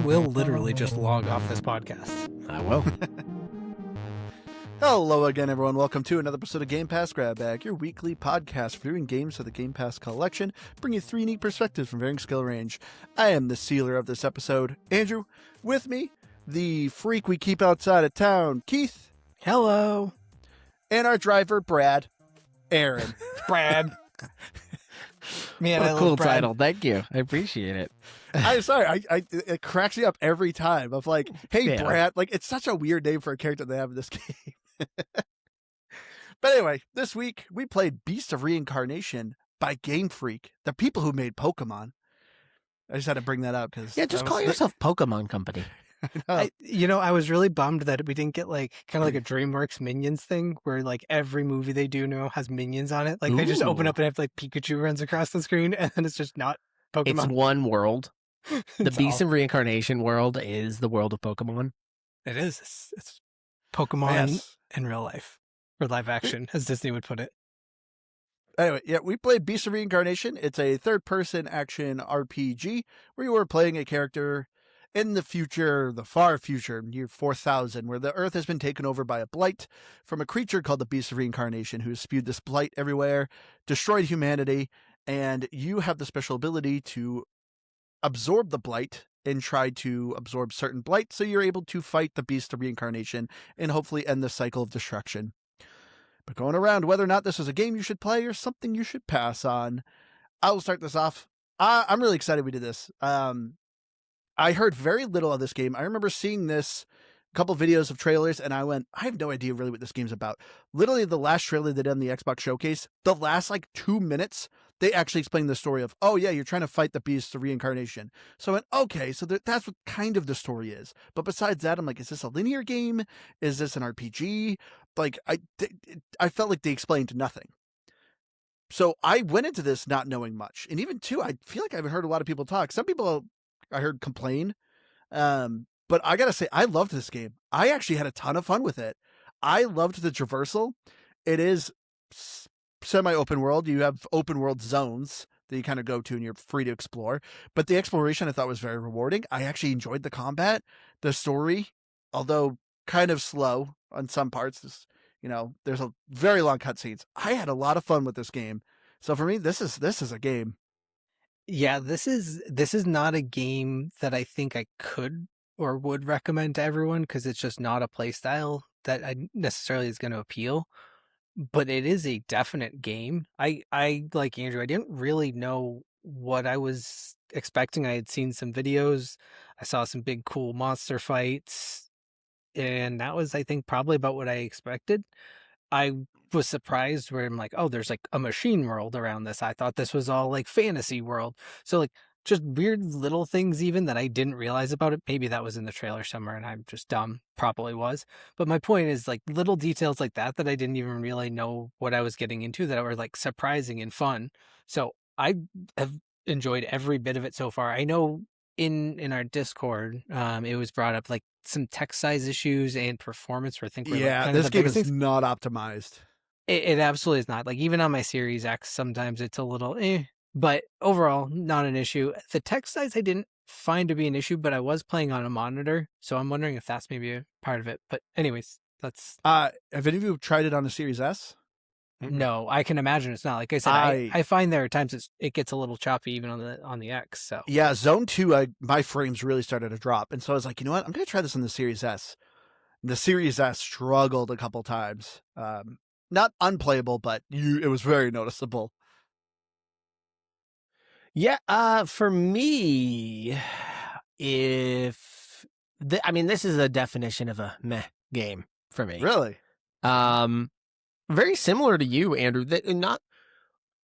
will literally just log off this podcast. I will. Hello again, everyone. Welcome to another episode of Game Pass Grab Bag, your weekly podcast reviewing games for the Game Pass collection, bringing you three neat perspectives from varying skill range. I am the sealer of this episode, Andrew. With me, the freak we keep outside of town, Keith. Hello. And our driver, Brad. Aaron. Brad. Man, What I a love cool Brad. title. Thank you. I appreciate it. I'm sorry. It cracks me up every time. Of like, hey, Yeah. Brad. Like, it's such a weird name for a character they have in this game. But anyway, this week we played Beast of Reincarnation by Game Freak, the people who made Pokemon. I just had to bring that up because Yeah, just call yourself Pokemon Company. Oh. I was really bummed that we didn't get like kind of like a DreamWorks Minions thing where like every movie they do now has Minions on it. Like they just open Ooh. up and have like Pikachu runs across the screen and then it's just not Pokemon. It's one world. The It's Beast all- of Reincarnation world is the world of Pokemon. It is. It's Pokemon Yes. in real life or live action, as Disney would put it. Anyway, yeah, we played Beast of Reincarnation. It's a third-person action RPG where you are playing a character in the future, the far future, year 4000, where the Earth has been taken over by a blight from a creature called the Beast of Reincarnation, who has spewed this blight everywhere, destroyed humanity, and you have the special ability to absorb the blight and try to absorb certain blight, so you're able to fight the Beast of Reincarnation and hopefully end the cycle of destruction. But going around whether or not this is a game you should play or something you should pass on, I will start this off. I'm really excited we did this. I heard very little of this game. I remember seeing this couple videos of trailers and I went, I have no idea really what this game's about. Literally the last trailer they did on the Xbox showcase, the last like 2 minutes, they actually explained the story of, oh yeah, you're trying to fight the Beast of Reincarnation. So I went, okay, so that's what kind of the story is. But besides that, I'm like, is this a linear game? Is this an RPG? Like I felt like they explained nothing. So I went into this not knowing much. And even too, I feel like I've heard a lot of people talk. Some people I heard complain. But I gotta say, I loved this game. I actually had a ton of fun with it. I loved the traversal. It is semi-open world. You have open world zones that you kind of go to and you're free to explore. But the exploration I thought was very rewarding. I actually enjoyed the combat. The story, although kind of slow on some parts, there's a very long cutscenes. I had a lot of fun with this game. So for me, this is a game. Yeah, this is not a game that I think I could or would recommend to everyone because it's just not a play style that I necessarily is going to appeal. But it is a definite game. I like Andrew, I didn't really know what I was expecting. I had seen some videos. I saw some big cool monster fights. And that was, I think, probably about what I expected. I was surprised where I'm like, oh, there's like a machine world around this. I thought this was all like fantasy world. So like just weird little things even that I didn't realize about it. Maybe that was in the trailer somewhere and I'm just dumb. Probably was. But my point is like little details like that I didn't even really know what I was getting into that were like surprising and fun. So I have enjoyed every bit of it so far. I know in our Discord, it was brought up like some text size issues and performance where I think we're like, kind of this the game biggest is things. not optimized. It absolutely is not. Like even on my Series X, sometimes it's a little but overall, not an issue. The text size I didn't find to be an issue, but I was playing on a monitor, so I'm wondering if that's maybe a part of it. But anyways, that's Have any of you tried it on a Series S? no. I can imagine it's not. Like I said, I find there are times it gets a little choppy even on the X. So Yeah, Zone 2, my frames really started to drop. And so I was like, you know what? I'm going to try this on the Series S. And the Series S struggled a couple times. Not unplayable, but it was very noticeable. Yeah, for me, this is a definition of a meh game for me. Really? Very similar to you, Andrew.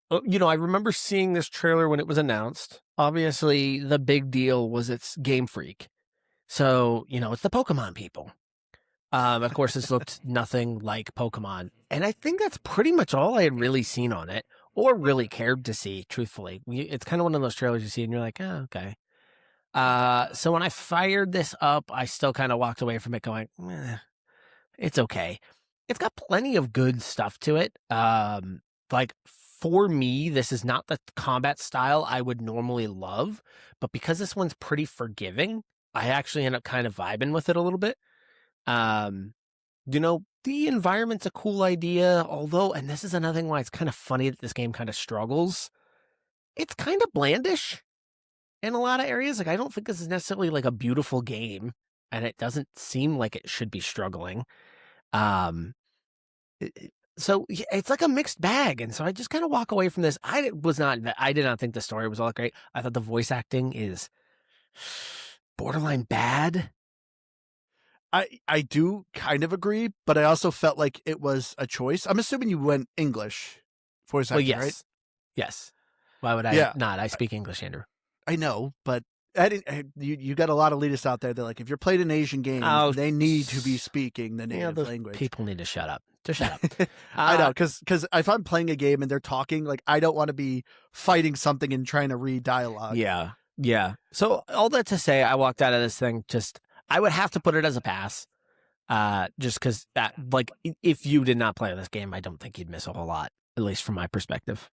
I remember seeing this trailer when it was announced. Obviously, the big deal was it's Game Freak. So, it's the Pokemon people. Of course, this looked nothing like Pokemon. And I think that's pretty much all I had really seen on it or really cared to see, truthfully. It's kind of one of those trailers you see and you're like, oh, okay. So when I fired this up, I still kind of walked away from it going, it's okay. It's got plenty of good stuff to it. Like for me, this is not the combat style I would normally love, but because this one's pretty forgiving, I actually end up kind of vibing with it a little bit. The environment's a cool idea, although, and this is another thing why it's kind of funny that this game kind of struggles. It's kind of blandish in a lot of areas. Like, I don't think this is necessarily like a beautiful game, and it doesn't seem like it should be struggling. Um, so it's like a mixed bag, and so I just kind of walk away from this. I did not think the story was all that great. I thought the voice acting is borderline bad. I do kind of agree, but I also felt like it was a choice. I'm assuming you went English voice Well, acting, right? yes. Why would I Yeah. not? I speak English, Andrew. I know, but you got a lot of elitists out there that like if you're playing an Asian game, they need to be speaking the native language. People need to shut up. Just shut up. I know, because if I'm playing a game and they're talking, like I don't want to be fighting something and trying to read dialogue. Yeah. So all that to say, I walked out of this thing I would have to put it as a pass. Just because that, like, if you did not play this game, I don't think you'd miss a whole lot, at least from my perspective.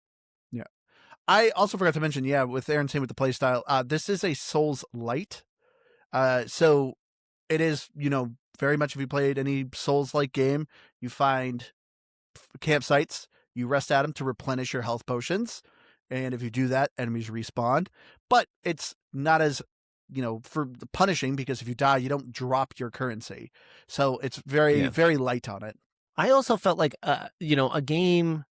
Yeah. I also forgot to mention, with Aaron saying with the playstyle, this is a Souls light. So it is, very much if you played any Souls-like game, you find campsites, you rest at them to replenish your health potions. And if you do that, enemies respawn. But it's not as, for the punishing, because if you die, you don't drop your currency. So it's very, very light on it. I also felt like, a game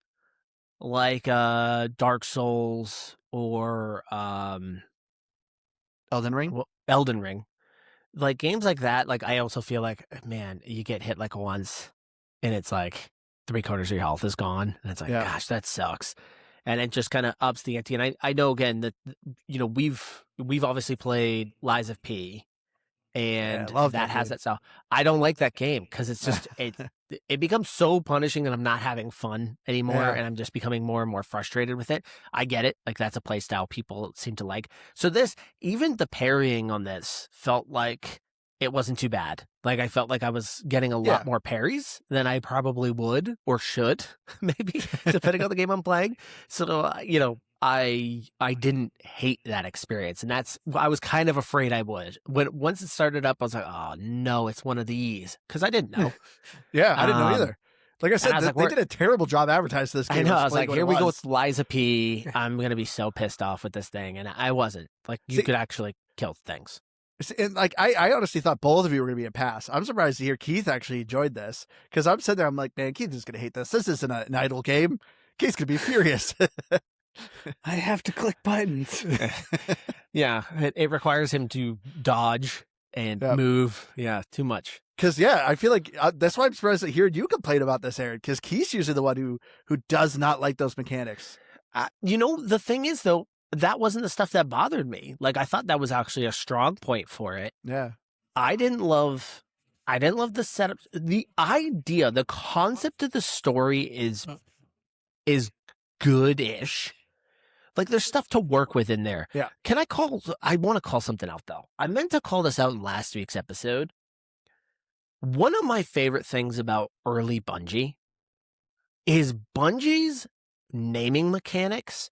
like Dark Souls or Elden Ring? Elden Ring. Like games like that, like I also feel like, man, you get hit like once and it's like 3/4 of your health is gone. And it's like, gosh, that sucks. And it just kind of ups the ante. And I know again that, we've obviously played Lies of P, and that has that style. I don't like that game because it's just, it becomes so punishing that I'm not having fun anymore, and I'm just becoming more and more frustrated with it. I get it. Like, that's a play style people seem to like. So even the parrying on this felt like it wasn't too bad. Like, I felt like I was getting a lot more parries than I probably would or should, maybe, depending on the game I'm playing. So, I didn't hate that experience, and I was kind of afraid I would. Once it started up, I was like, oh no, it's one of these, because I didn't know. I didn't know either. Like I said, they did a terrible job advertising this game. I know. I was like, here we go with Liza P. I'm gonna be so pissed off with this thing, and I wasn't. Like, you could actually kill things. And like I honestly thought both of you were gonna be a pass. I'm surprised to hear Keith actually enjoyed this, because I'm sitting there, I'm like, man, Keith is gonna hate this. This isn't an idle game. Keith's gonna be furious. I have to click buttons. Yeah, it requires him to dodge and move. Yeah, too much. Because I feel like that's why I'm surprised to hear you complain about this, Aaron. Because Keith's usually the one who does not like those mechanics. The thing is, though, that wasn't the stuff that bothered me. Like, I thought that was actually a strong point for it. Yeah, I didn't love the setup. The idea, the concept of the story is good-ish. Like, there's stuff to work with in there. Yeah. I want to call something out, though. I meant to call this out in last week's episode. One of my favorite things about early Bungie is Bungie's naming mechanics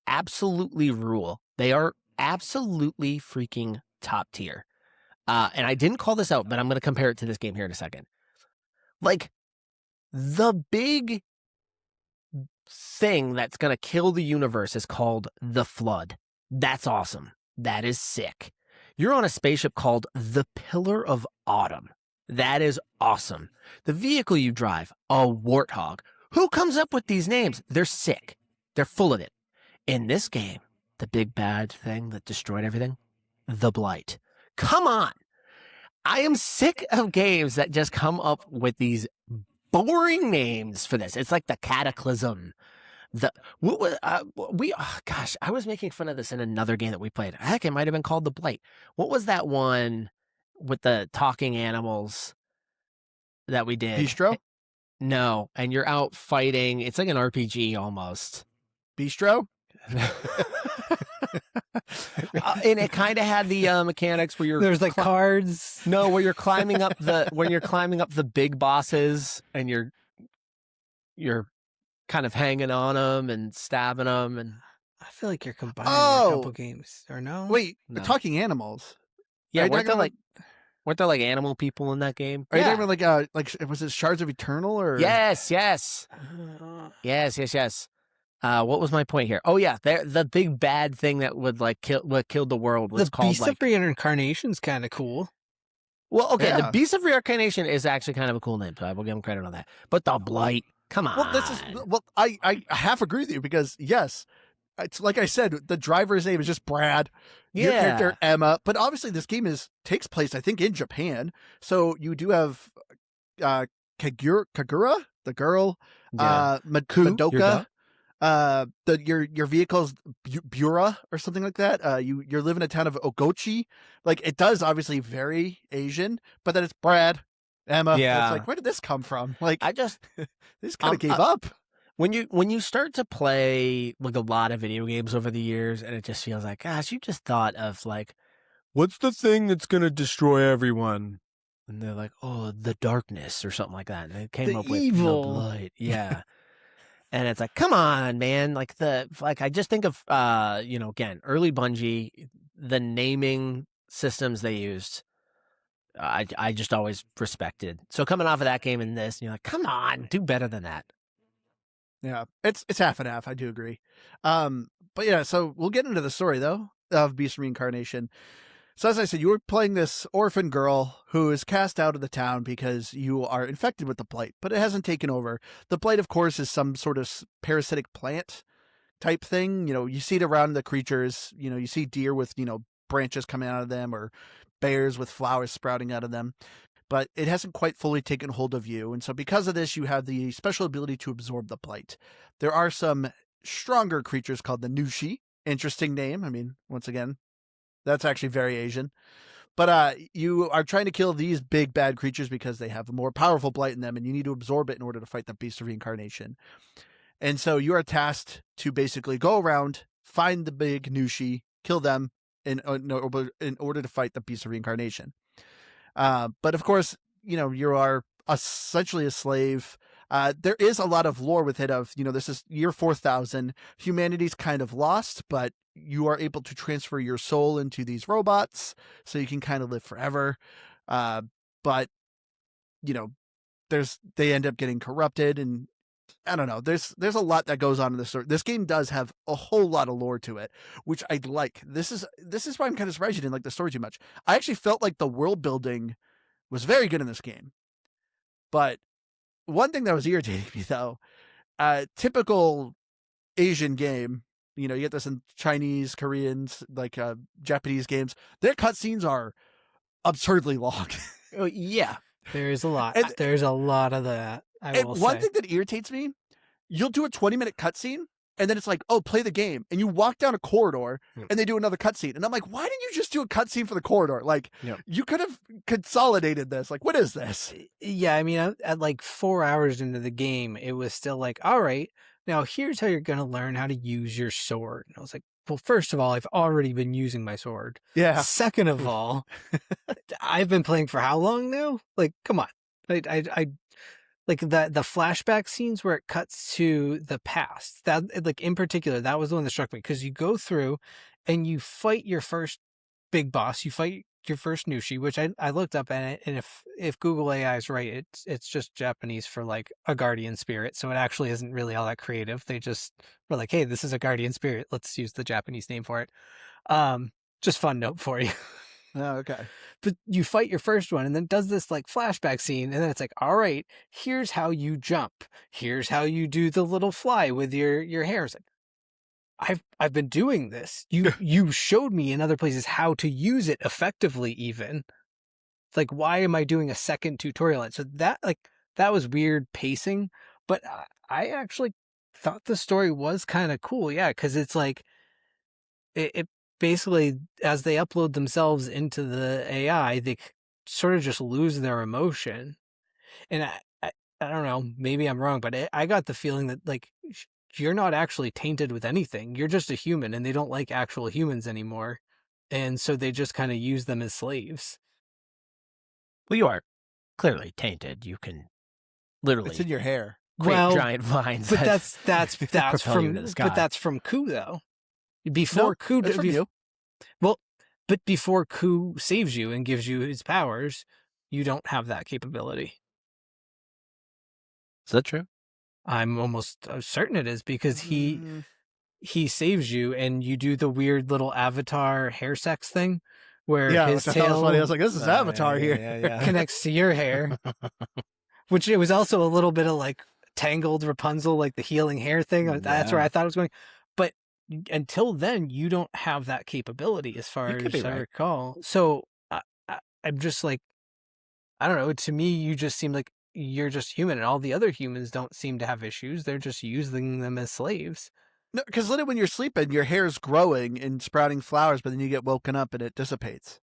absolutely rule. They are absolutely freaking top tier. And I didn't call this out, but I'm going to compare it to this game here in a second. Like, the big thing that's going to kill the universe is called the Flood. That's awesome. That is sick. You're on a spaceship called the Pillar of Autumn. That is awesome. The vehicle you drive, a Warthog. Who comes up with these names? They're sick. They're full of it. In this game, the big bad thing that destroyed everything, the Blight. Come on. I am sick of games that just come up with these boring names for this. It's like the Cataclysm. I was making fun of this in another game that we played. Heck, it might have been called the Blight. What was that one with the talking animals that we did? Bistro? No, and you're out fighting. It's like an RPG almost. Bistro? And it kind of had the mechanics where there's like cards. No, where you're climbing up the big bosses, and you're kind of hanging on them and stabbing them. And I feel like you're combining a couple games, or no? Wait, the talking animals. Are Yeah, you talking about? weren't there like animal people in that game? Are you talking Yeah. about like was it Shards of Eternal or? Yes, yes. Yes, yes, yes. What was my point here? Oh yeah, the big bad thing that would like kill what killed the world was The called Beast of like Reincarnation's kind of cool. well, okay, the Yeah. Beast of Reincarnation is actually kind of a cool name, so I will give him credit on that. But the Blight, come Well, this is on. well, I half agree with you because yes, it's like I said, the driver's name is just Brad. Your character Yeah. Emma, but obviously this game takes place, I think, in Japan. So you do have Kagura, the girl, Yeah. Your Madoka, dog? your vehicle's Bura or something like that. You live in a town of Ogochi. Like it does obviously very Asian, but then it's Brad, Emma. And it's Yeah. like, where did this come from? Like I just they just kind of gave up. when you start to play like a lot of video games over the years and it just feels like, gosh, you just thought of like, what's the thing that's gonna destroy everyone? And they're like, oh, the darkness or something like that. And they came The up with the evil. Blight. Yeah. And it's like, come on, man. Like I just think of again, early Bungie, the naming systems they used, I just always respected. So coming off of that game and this, you're like, come on, do better than that. Yeah, it's half and half. I do agree. But yeah, so we'll get into the story though of Beast Reincarnation. So as I said, you were playing this orphan girl who is cast out of the town because you are infected with the blight, but it hasn't taken over. The blight, of course, is some sort of parasitic plant type thing. You know, you see it around the creatures. You know, you see deer with branches coming out of them, or bears with flowers sprouting out of them. But it hasn't quite fully taken hold of you. And so because of this, you have the special ability to absorb the blight. There are some stronger creatures called the Nushi. Interesting name. I mean, once again, that's actually very Asian. But you are trying to kill these big bad creatures because they have a more powerful blight in them, and you need to absorb it in order to fight the Beast of Reincarnation. And so you are tasked to basically go around, find the big Nushi, kill them in order to fight the Beast of Reincarnation. But of course, you are essentially a slave. There is a lot of lore with it of, this is year 4000. Humanity's kind of lost, but you are able to transfer your soul into these robots so you can kind of live forever. But, they end up getting corrupted, and I don't know. There's a lot that goes on in this story. This game does have a whole lot of lore to it, which I like. This is why I'm kind of surprised you didn't like the story too much. I actually felt like the world building was very good in this game. But one thing that was irritating me though, typical Asian game, you get this in Chinese, Koreans, like Japanese games, their cutscenes are absurdly long. Oh, yeah. There's a lot. And, There's a lot of that. I will one say. thing that irritates me, you'll do a 20-minute cutscene, and then it's like, oh, play the game. And you walk down a corridor, and they do another cutscene. And I'm like, why didn't you just do a cutscene for the corridor? Like, you could have consolidated this. Like, what is this? Yeah, I mean, at like 4 hours into the game, it was still like, all right, now here's how you're going to learn how to use your sword. And I was like, well, first of all, I've already been using my sword. Yeah. Second of all, I've been playing for how long now? Like, come on. I like the flashback scenes where it cuts to the past. That, like, in particular, that was the one that struck me, because you go through and you fight your first big boss. You fight your first Nushi, which I looked up, and if Google AI is right, it's just Japanese for like a guardian spirit. So it actually isn't really all that creative. They just were like, hey, this is a guardian spirit. Let's use the Japanese name for it. Just fun note for you. Oh, okay. But you fight your first one, and then it does this like flashback scene, and then it's like, all right, here's how you jump. Here's how you do the little fly with your hair. It's like, I've been doing this. You showed me in other places how to use it effectively even. Like, why am I doing a second tutorial? And so that was weird pacing, but I actually thought the story was kind of cool. Yeah, because it's like it basically, as they upload themselves into the AI, they sort of just lose their emotion. And I don't know, maybe I'm wrong, but I got the feeling that like you're not actually tainted with anything. You're just a human, and they don't like actual humans anymore. And so they just kind of use them as slaves. Well, you are clearly tainted. You can literally It's in your hair. create giant vines. But that's propel you from to the sky. Ku though. Before No, Ku, that's from you. well, But before Ku saves you and gives you his powers, you don't have that capability. Is that true? I'm almost certain it is, because Mm, he saves you and you do the weird little avatar hair sex thing where yeah, his which I thought was funny. I was tail like, this is Yeah, Avatar here. yeah. connects to your hair, which it was also a little bit of like tangled Rapunzel, like the healing hair thing. That's where Yeah. I thought it was going. But until then, you don't have that capability as You far could be as I right. recall. So I'm just like, I don't know. To me, you just seem like you're just human, and all the other humans don't seem to have issues. They're just using them as slaves. No, because literally when you're sleeping, your hair's growing and sprouting flowers, but then you get woken up and it dissipates.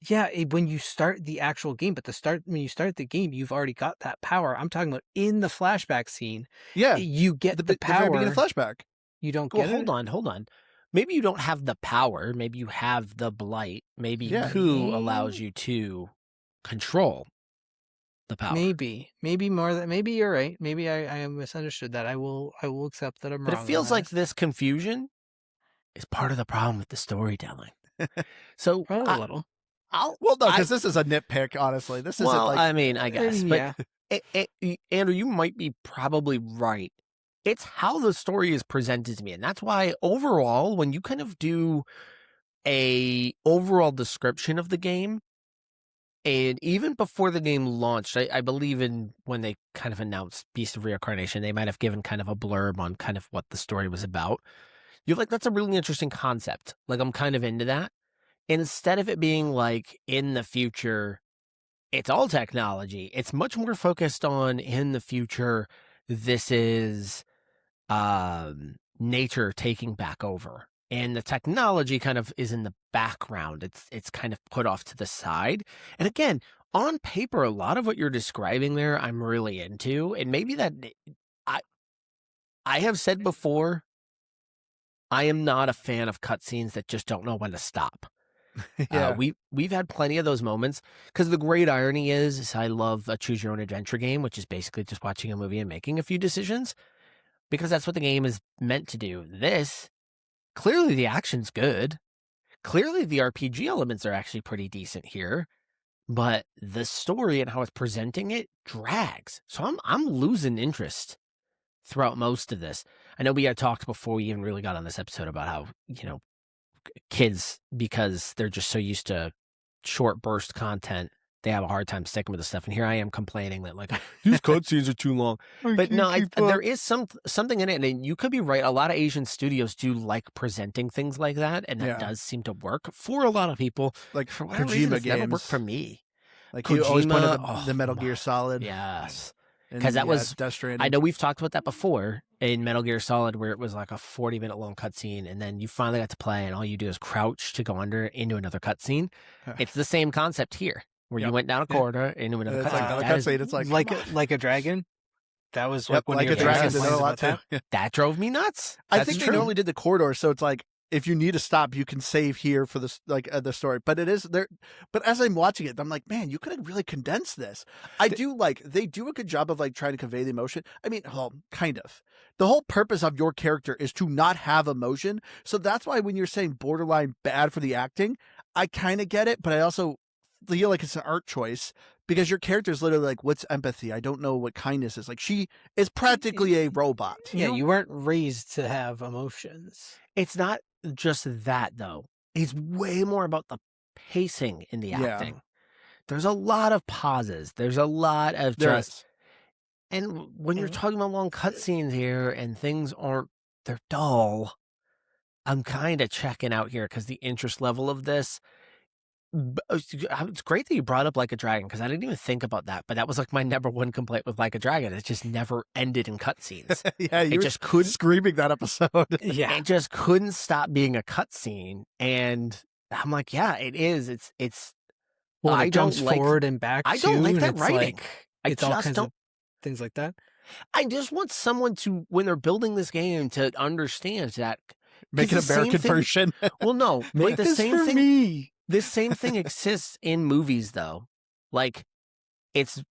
Yeah, when you start the actual game, but when you start the game, you've already got that power. I'm talking about in the flashback scene, Yeah, you get the the very beginning power. flashback. You don't Well, get it? hold on. Maybe you don't have the power. Maybe you have the blight. Maybe Yeah. Ku allows you to control the power. Maybe more than maybe you're right. Maybe I misunderstood that. I will accept that I'm But it wrong on feels like that. this confusion is part of the problem with the storytelling. So Probably a little. Well, no, I because this is a nitpick. Honestly, this isn't well, like I mean, I guess, but Yeah. Andrew, you might be probably right. It's how the story is presented to me, and that's why overall, when you kind of do a overall description of the game, and even before the game launched, I believe in when they kind of announced Beast of Reincarnation, they might have given kind of a blurb on kind of what the story was about. You're like, that's a really interesting concept. Like, I'm kind of into that. And instead of it being like in the future, it's all technology. It's much more focused on in the future. This is nature taking back over, and the technology kind of is in the background. It's kind of put off to the side. And again, on paper, a lot of what you're describing there, I'm really into. And maybe that I I have said before, I am not a fan of cutscenes that just don't know when to stop. yeah, We've had plenty of those moments because the great irony is I love a choose your own adventure game, which is basically just watching a movie and making a few decisions because that's what the game is meant to do. This clearly the action's good. Clearly the RPG elements are actually pretty decent here, but the story and how it's presenting it drags. So I'm losing interest throughout most of this. I know we had talked before we even really got on this episode about how, kids, because they're just so used to short burst content, they have a hard time sticking with the stuff. And here I am complaining that like these cutscenes are too long. But no, there is something in it, and you could be right. A lot of Asian studios do like presenting things like that, and that yeah. does seem to work for a lot of people. Like For whatever reason, Kojima it's never worked games. for me. Like you always pointed Kojima, the Metal my, Gear Solid. yes, And because that was. Death I Stranding. know we've talked about that before in Metal Gear Solid, where it was like a 40-minute long cutscene, and then you finally got to play, and all you do is crouch to go under into another cutscene. It's the same concept here, where you Yep. went down a corridor into another It's cutscene. like another That cutscene. It's like a dragon. That was yep, like one like of a your dragon. biggest They know a complaints lot about that. too. that drove me nuts. I That's think true. they normally did the corridor, so it's like if you need to stop, you can save here for this, like the story. But it is there. But as I'm watching it, I'm like, man, you could have really condensed this. I do like they do a good job of like trying to convey the emotion. I mean, well, kind of. The whole purpose of your character is to not have emotion. So that's why when you're saying borderline bad for the acting, I kind of get it, but I also feel like it's an art choice because your character is literally like, what's empathy? I don't know what kindness is. Like she is practically a robot. Yeah, you weren't raised to have emotions. It's not just that, though. It's way more about the pacing in the Yeah. acting. There's a lot of pauses. There's a lot of There just. is. And when you're talking about long cutscenes here and things aren't, they're dull. I'm kind of checking out here because the interest level of this. It's great that you brought up Like a Dragon because I didn't even think about that. But that was like my number one complaint with Like a Dragon. It just never ended in cutscenes. Yeah, you It were just couldn't. screaming that episode. Yeah, It just couldn't stop being a cutscene. And I'm like, yeah, it is. It's. well, I it don't jumps like. forward and back I too, don't like and that it's writing. like I it's all just kinds don't. of things like that. I just want someone to, when they're building this game, to understand that. 'cause Make an the same American thing- version. Well, no, but Make the this same for thing. me. This same thing exists in movies, though. Like, it's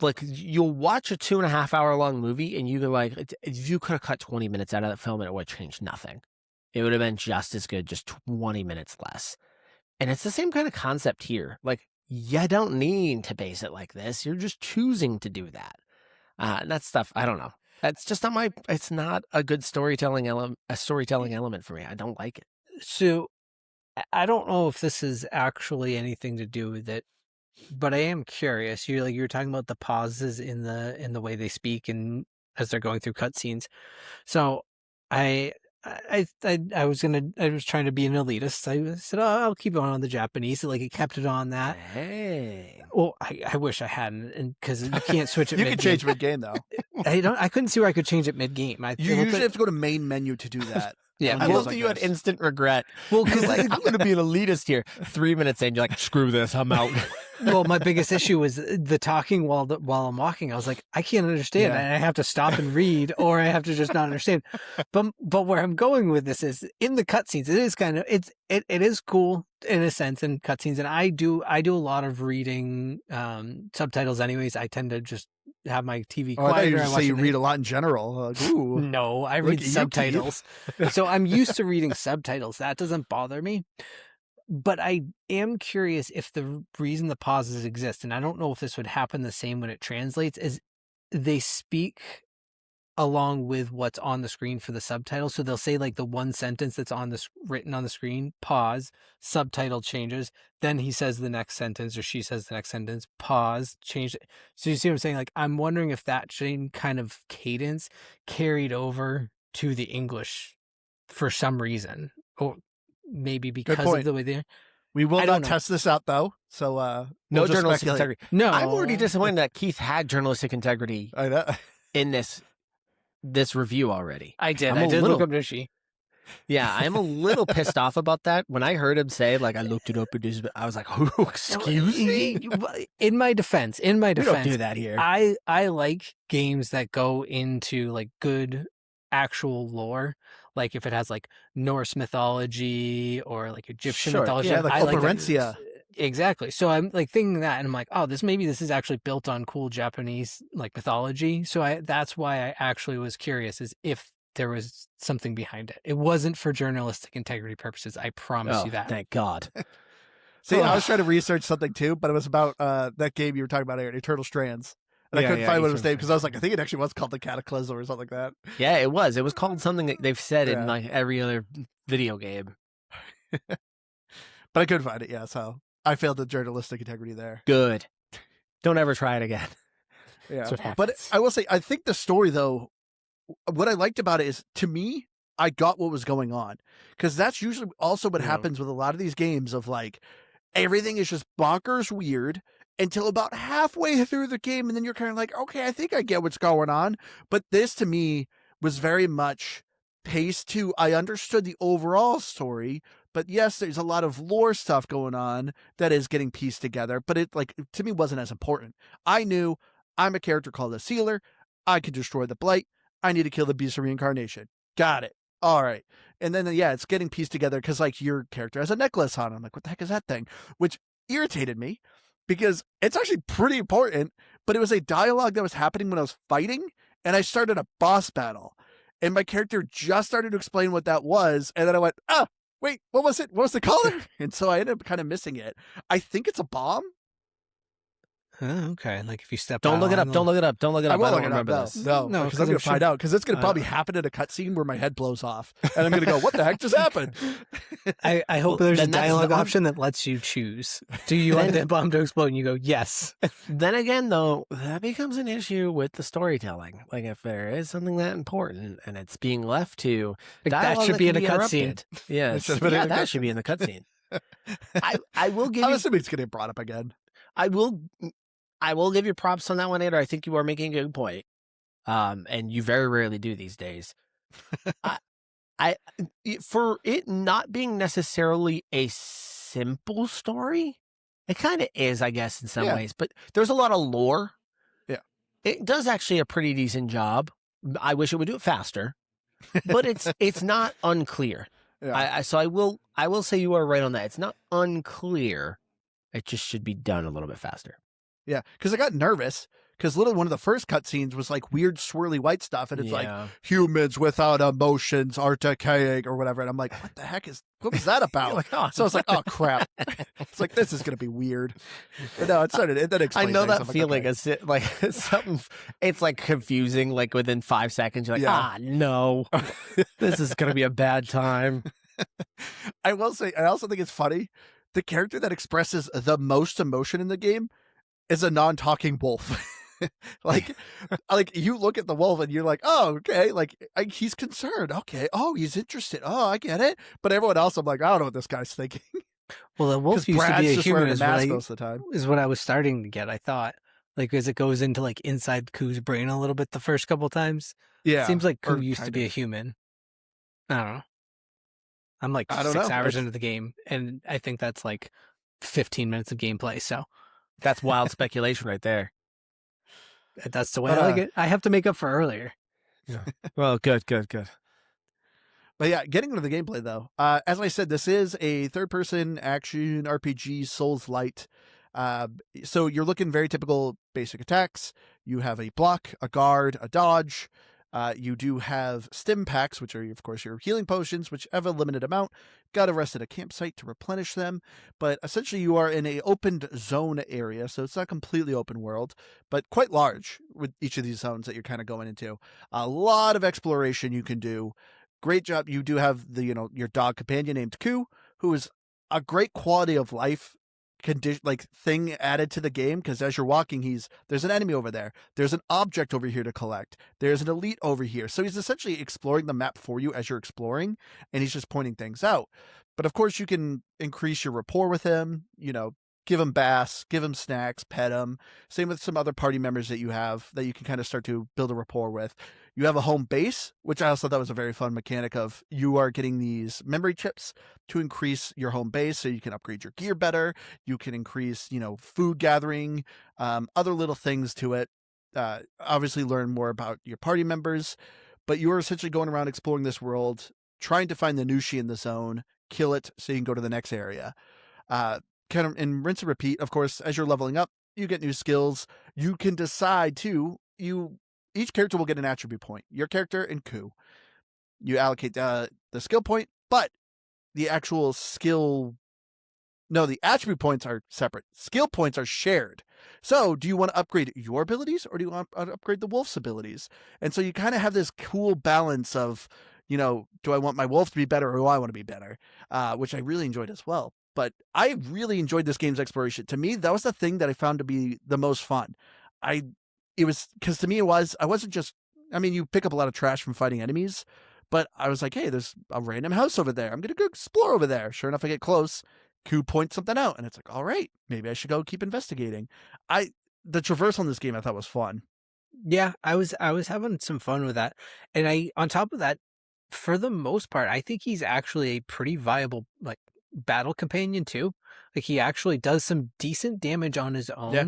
like you'll watch a 2.5 hour long movie, and you go like, you could have cut 20 minutes out of that film, and it would have changed nothing. it would have been just as good, just 20 minutes less. And it's the same kind of concept here. Like, you don't need to base it like this. You're just choosing to do that. And that stuff, I don't know. That's just not my. It's not a good storytelling element for me. I don't like it. So I don't know if this is actually anything to do with it, but I am curious. You're talking about the pauses in the way they speak and as they're going through cutscenes. So I was trying to be an elitist. I said, oh, I'll keep it on the Japanese. Like it kept it on that. Hey. Well, I wish I hadn't, and because you can't switch it. You can change mid-game though. I couldn't see where I could change it mid-game. You usually have to go to main menu to do that. Yeah, I love that you had instant regret. Well, because like, I'm going to be an elitist here. 3 minutes in, you're like, screw this, I'm out. Well, my biggest issue was the talking while I'm walking. I was like, I can't understand. Yeah. And I have to stop and read, or I have to just not understand. But where I'm going with this is in the cutscenes. It is kind of it is cool in a sense in cutscenes, and I do a lot of reading subtitles. Anyways, I tend to just have my TV Oh, I thought quiet. you were just say you read a lot in general. Like, ooh. No, I Look read at you, subtitles. So I'm used to reading subtitles. That doesn't bother me. But I am curious if the reason the pauses exist, and I don't know if this would happen the same when it translates, is they speak along with what's on the screen for the subtitle. So they'll say like the one sentence that's written on the screen, pause, subtitle changes. Then he says the next sentence, or she says the next sentence, pause, change it. So you see what I'm saying? Like, I'm wondering if that same kind of cadence carried over to the English for some reason, or maybe because of the way they. We will not test this out though. So no we'll journalistic integrity. No, I'm already disappointed that Keith had journalistic integrity I know. in this review already. I did look up Nishi. Yeah, I'm a little pissed off about that. When I heard him say, like, I looked it up, I was like, oh, excuse me? In my defense, we don't do that here. I like games that go into like good actual lore. Like if it has like Norse mythology or like Egyptian mythology. Yeah, like Operencia. Exactly. So I'm like thinking that, and I'm like, oh, this is actually built on cool Japanese like mythology. So that's why I actually was curious, is if there was something behind it. It wasn't for journalistic integrity purposes. I promise you that. Thank God. See, I was trying to research something too, but it was about that game you were talking about, Aaron, Eternal Strands. And I couldn't find what it was named because I was like, I think it actually was called the Cataclysm or something like that. Yeah, it was. It was called something that they've said in like every other video game. But I couldn't find it, so I failed the journalistic integrity there. Good. Don't ever try it again. Yeah. But I will say, I think the story, though, what I liked about it is, to me, I got what was going on. Because that's usually also what happens with a lot of these games of like, everything is just bonkers weird until about halfway through the game. And then you're kind of like, okay, I think I get what's going on. But this to me was very much paced to, I understood the overall story, but yes, there's a lot of lore stuff going on that is getting pieced together, but it like, to me, wasn't as important. I knew I'm a character called a Sealer. I can destroy the Blight. I need to kill the Beast of Reincarnation. Got it. All right. And then, it's getting pieced together because like your character has a necklace on. I'm like, what the heck is that thing? Which irritated me because it's actually pretty important, but it was a dialogue that was happening when I was fighting and I started a boss battle and my character just started to explain what that was. And then I went, wait, what was it? What was the color? And so I ended up kind of missing it. I think it's a bomb. Okay, like if you step Don't look it up. Don't look it up. Don't look it up. I don't remember this. No, because I'm going to find out. Because it's going to probably happen in a cutscene where my head blows off, and I'm going to go, "What the heck just happened?" I hope there's a dialogue option that lets you choose. Do you want the bomb to explode? And you go, yes. Then again, though, that becomes an issue with the storytelling. Like if there is something that important and it's being left to that should be in a cutscene. Yes, that should be in the cutscene. I will give. I'm assuming it's going to get brought up again. I will give you props on that one, Andrew. I think you are making a good point. And you very rarely do these days. For it not being necessarily a simple story, it kind of is, I guess, in some ways, but there's a lot of lore. Yeah. It does actually a pretty decent job. I wish it would do it faster, but it's not unclear. Yeah. So I will say you are right on that. It's not unclear. It just should be done a little bit faster. Yeah, because I got nervous because literally one of the first cutscenes was like weird swirly white stuff, and it's like Yeah. humans without emotions are decaying or whatever. And I'm like, what was that about? Like, oh, So I was like, oh crap. It's like, this is gonna be weird. But no, it started. It then I explained know things. that I'm like, feeling. okay. Like something. It's like confusing. Like within 5 seconds, you're like, Yeah. no, this is gonna be a bad time. I will say, I also think it's funny. The character that expresses the most emotion in the game is a non-talking wolf. like, like you look at the wolf and you're like, oh, okay, like he's concerned. Okay, oh, he's interested. Oh, I get it. But everyone else, I'm like, I don't know what this guy's thinking. Well, the Because wolf used to be Brad's a just human, wearing a mask most of the time. is what I was starting to get. I thought, like, as it goes into like inside Ku's brain a little bit the first couple times, it Yeah, seems like Ku or used to kind be a of. human. I don't know. I'm like I don't 6 hours know. into the game, and I think that's like 15 minutes of gameplay. So That's wild speculation right there. that's the way I like But it. I have to make up for earlier. Yeah. Well, good. But yeah, getting into the gameplay though, as I said, this is a third-person action RPG Souls-light. So you're looking very typical basic attacks. You have a block, a guard, a dodge. You do have stim packs, which are of course your healing potions, which have a limited amount. Got to rest at a campsite to replenish them. But essentially, you are in a opened zone area, so it's not completely open world, but quite large with each of these zones that you're kind of going into. A lot of exploration you can do. Great job. You do have your dog companion named Ku, who is a great quality of life condition thing added to the game, because as you're walking, there's an enemy over there, there's an object over here to collect, there's an elite over here, so he's essentially exploring the map for you as you're exploring, and he's just pointing things out. But of course you can increase your rapport with him, give him baths, give him snacks, pet him. Same with some other party members that you have that you can kind of start to build a rapport with. You have a home base, which I also thought was a very fun mechanic of you are getting these memory chips to increase your home base so you can upgrade your gear better. You can increase, food gathering, other little things to it. Obviously learn more about your party members, but you are essentially going around exploring this world, trying to find the Nushi in the zone, kill it so you can go to the next area. Kind of in rinse and repeat. Of course, as you're leveling up, you get new skills. You can decide to, each character will get an attribute point. Your character and Ku. You allocate the skill point, but the actual the attribute points are separate. Skill points are shared. So do you want to upgrade your abilities, or do you want to upgrade the wolf's abilities? And so you kind of have this cool balance of, do I want my wolf to be better, or do I want to be better? Which I really enjoyed as well. But I really enjoyed this game's exploration. To me, that was the thing that I found to be the most fun. It was because to me I wasn't just, you pick up a lot of trash from fighting enemies, but I was like, hey, there's a random house over there. I'm going to go explore over there. Sure enough, I get close. Ku points something out, and it's like, all right, maybe I should go keep investigating. The traversal in this game I thought was fun. Yeah, I was having some fun with that. And on top of that, for the most part, I think he's actually a pretty viable like battle companion too. Like he actually does some decent damage on his own. Yeah.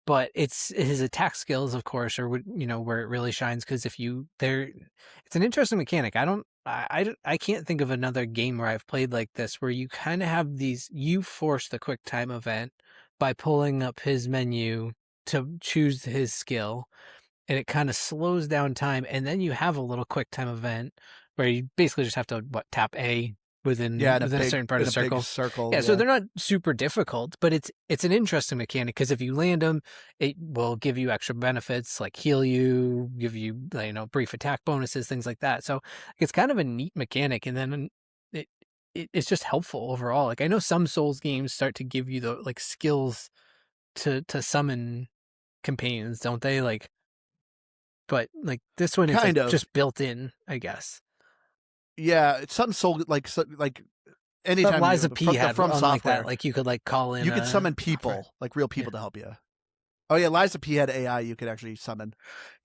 But it's his attack skills, of course, are where it really shines. Because it's an interesting mechanic. I can't think of another game where I've played like this, where you kind of have you force the quick time event by pulling up his menu to choose his skill, and it kind of slows down time, and then you have a little quick time event where you basically just have to tap A within a certain part of the circle. Big circle. Yeah, so they're not super difficult, but it's an interesting mechanic, because if you land them, it will give you extra benefits like heal you, give you brief attack bonuses, things like that. So it's kind of a neat mechanic, and then it's just helpful overall. Like I know some Souls games start to give you the skills to summon companions, don't they? But this one, it's kind of just built in, I guess. Yeah, some soul anytime Liza P had from one software like that. Like you could call in. you could summon people, like real people to help you. Oh yeah, Liza P had AI you could actually summon.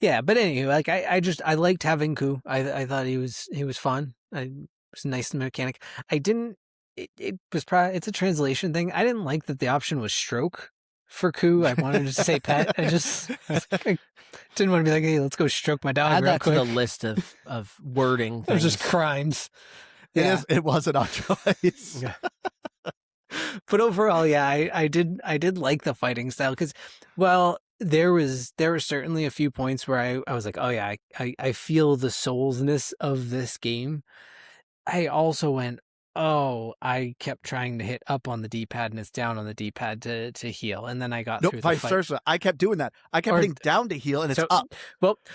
Yeah, but anyway, I liked having Ku. I thought he was fun. It was a nice mechanic. I didn't. It was probably, it's a translation thing. I didn't like that the option was stroke for Ku. I wanted to say pet. I didn't want to be like, hey, let's go stroke my dog. Add real that quick. to the list of wording. They're Things. just crimes. Yeah. It wasn't our choice. Yeah. But overall, yeah, I did like the fighting style, because, well, there were certainly a few points where I was like, oh yeah, I feel the soulsness of this game. I also went, oh, I kept trying to hit up on the D-pad and it's down on the D-pad to heal, and then I got Nope, through the vice fight. versa. I kept doing that. I kept Or hitting down to heal, and it's so up.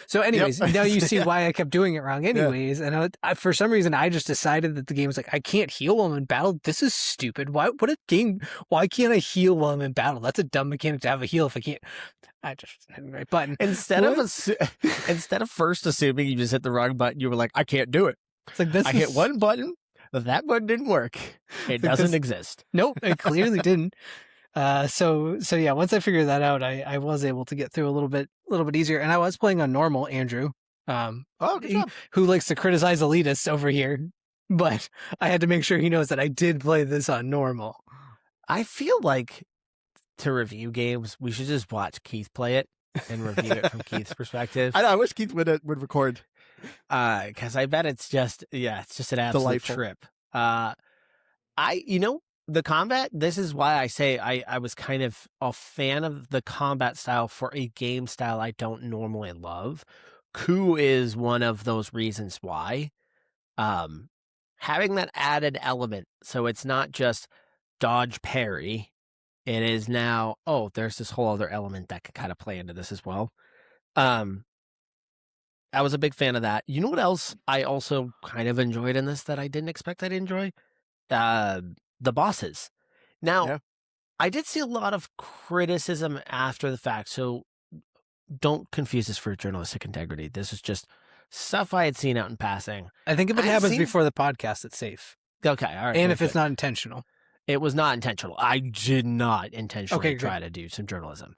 so Yep. anyways, now you see Yeah. why I kept doing it wrong Yeah. anyways, and for some reason I just decided that the game was like, I can't heal while I'm in battle. This is stupid. Why can't I heal while I'm in battle? That's a dumb mechanic to have a heal if I can't. I just hit the right button. Instead What? instead of first assuming you just hit the wrong button, you were like, I can't do it. It's like, this I is hit one button. That button didn't work. It like doesn't this. exist. Nope, it clearly didn't. So yeah, once I figured that out, I was able to get through a little bit easier, and I was playing on normal, Andrew, Oh, good job. who likes to criticize elitists over here, but I had to make sure he knows that I did play this on normal. I feel like to review games, we should just watch Keith play it and review it from Keith's perspective. I know. I wish Keith would record. Because I bet it's just an absolute Delightful. trip. The combat, this is why I say I was kind of a fan of the combat style for a game style I don't normally love. Coup is one of those reasons why. Having that added element, so it's not just dodge parry. It is now, there's this whole other element that can kind of play into this as well. I was a big fan of that. You know what else I also kind of enjoyed in this that I didn't expect I'd enjoy? The bosses. Now, Yeah. I did see a lot of criticism after the fact, so don't confuse this for journalistic integrity. This is just stuff I had seen out in passing. I think if it I've happens seen- before the podcast, it's safe, Okay, all right. and good, if it's good. not intentional. It was not intentional. I did not intentionally Okay, try to do some journalism.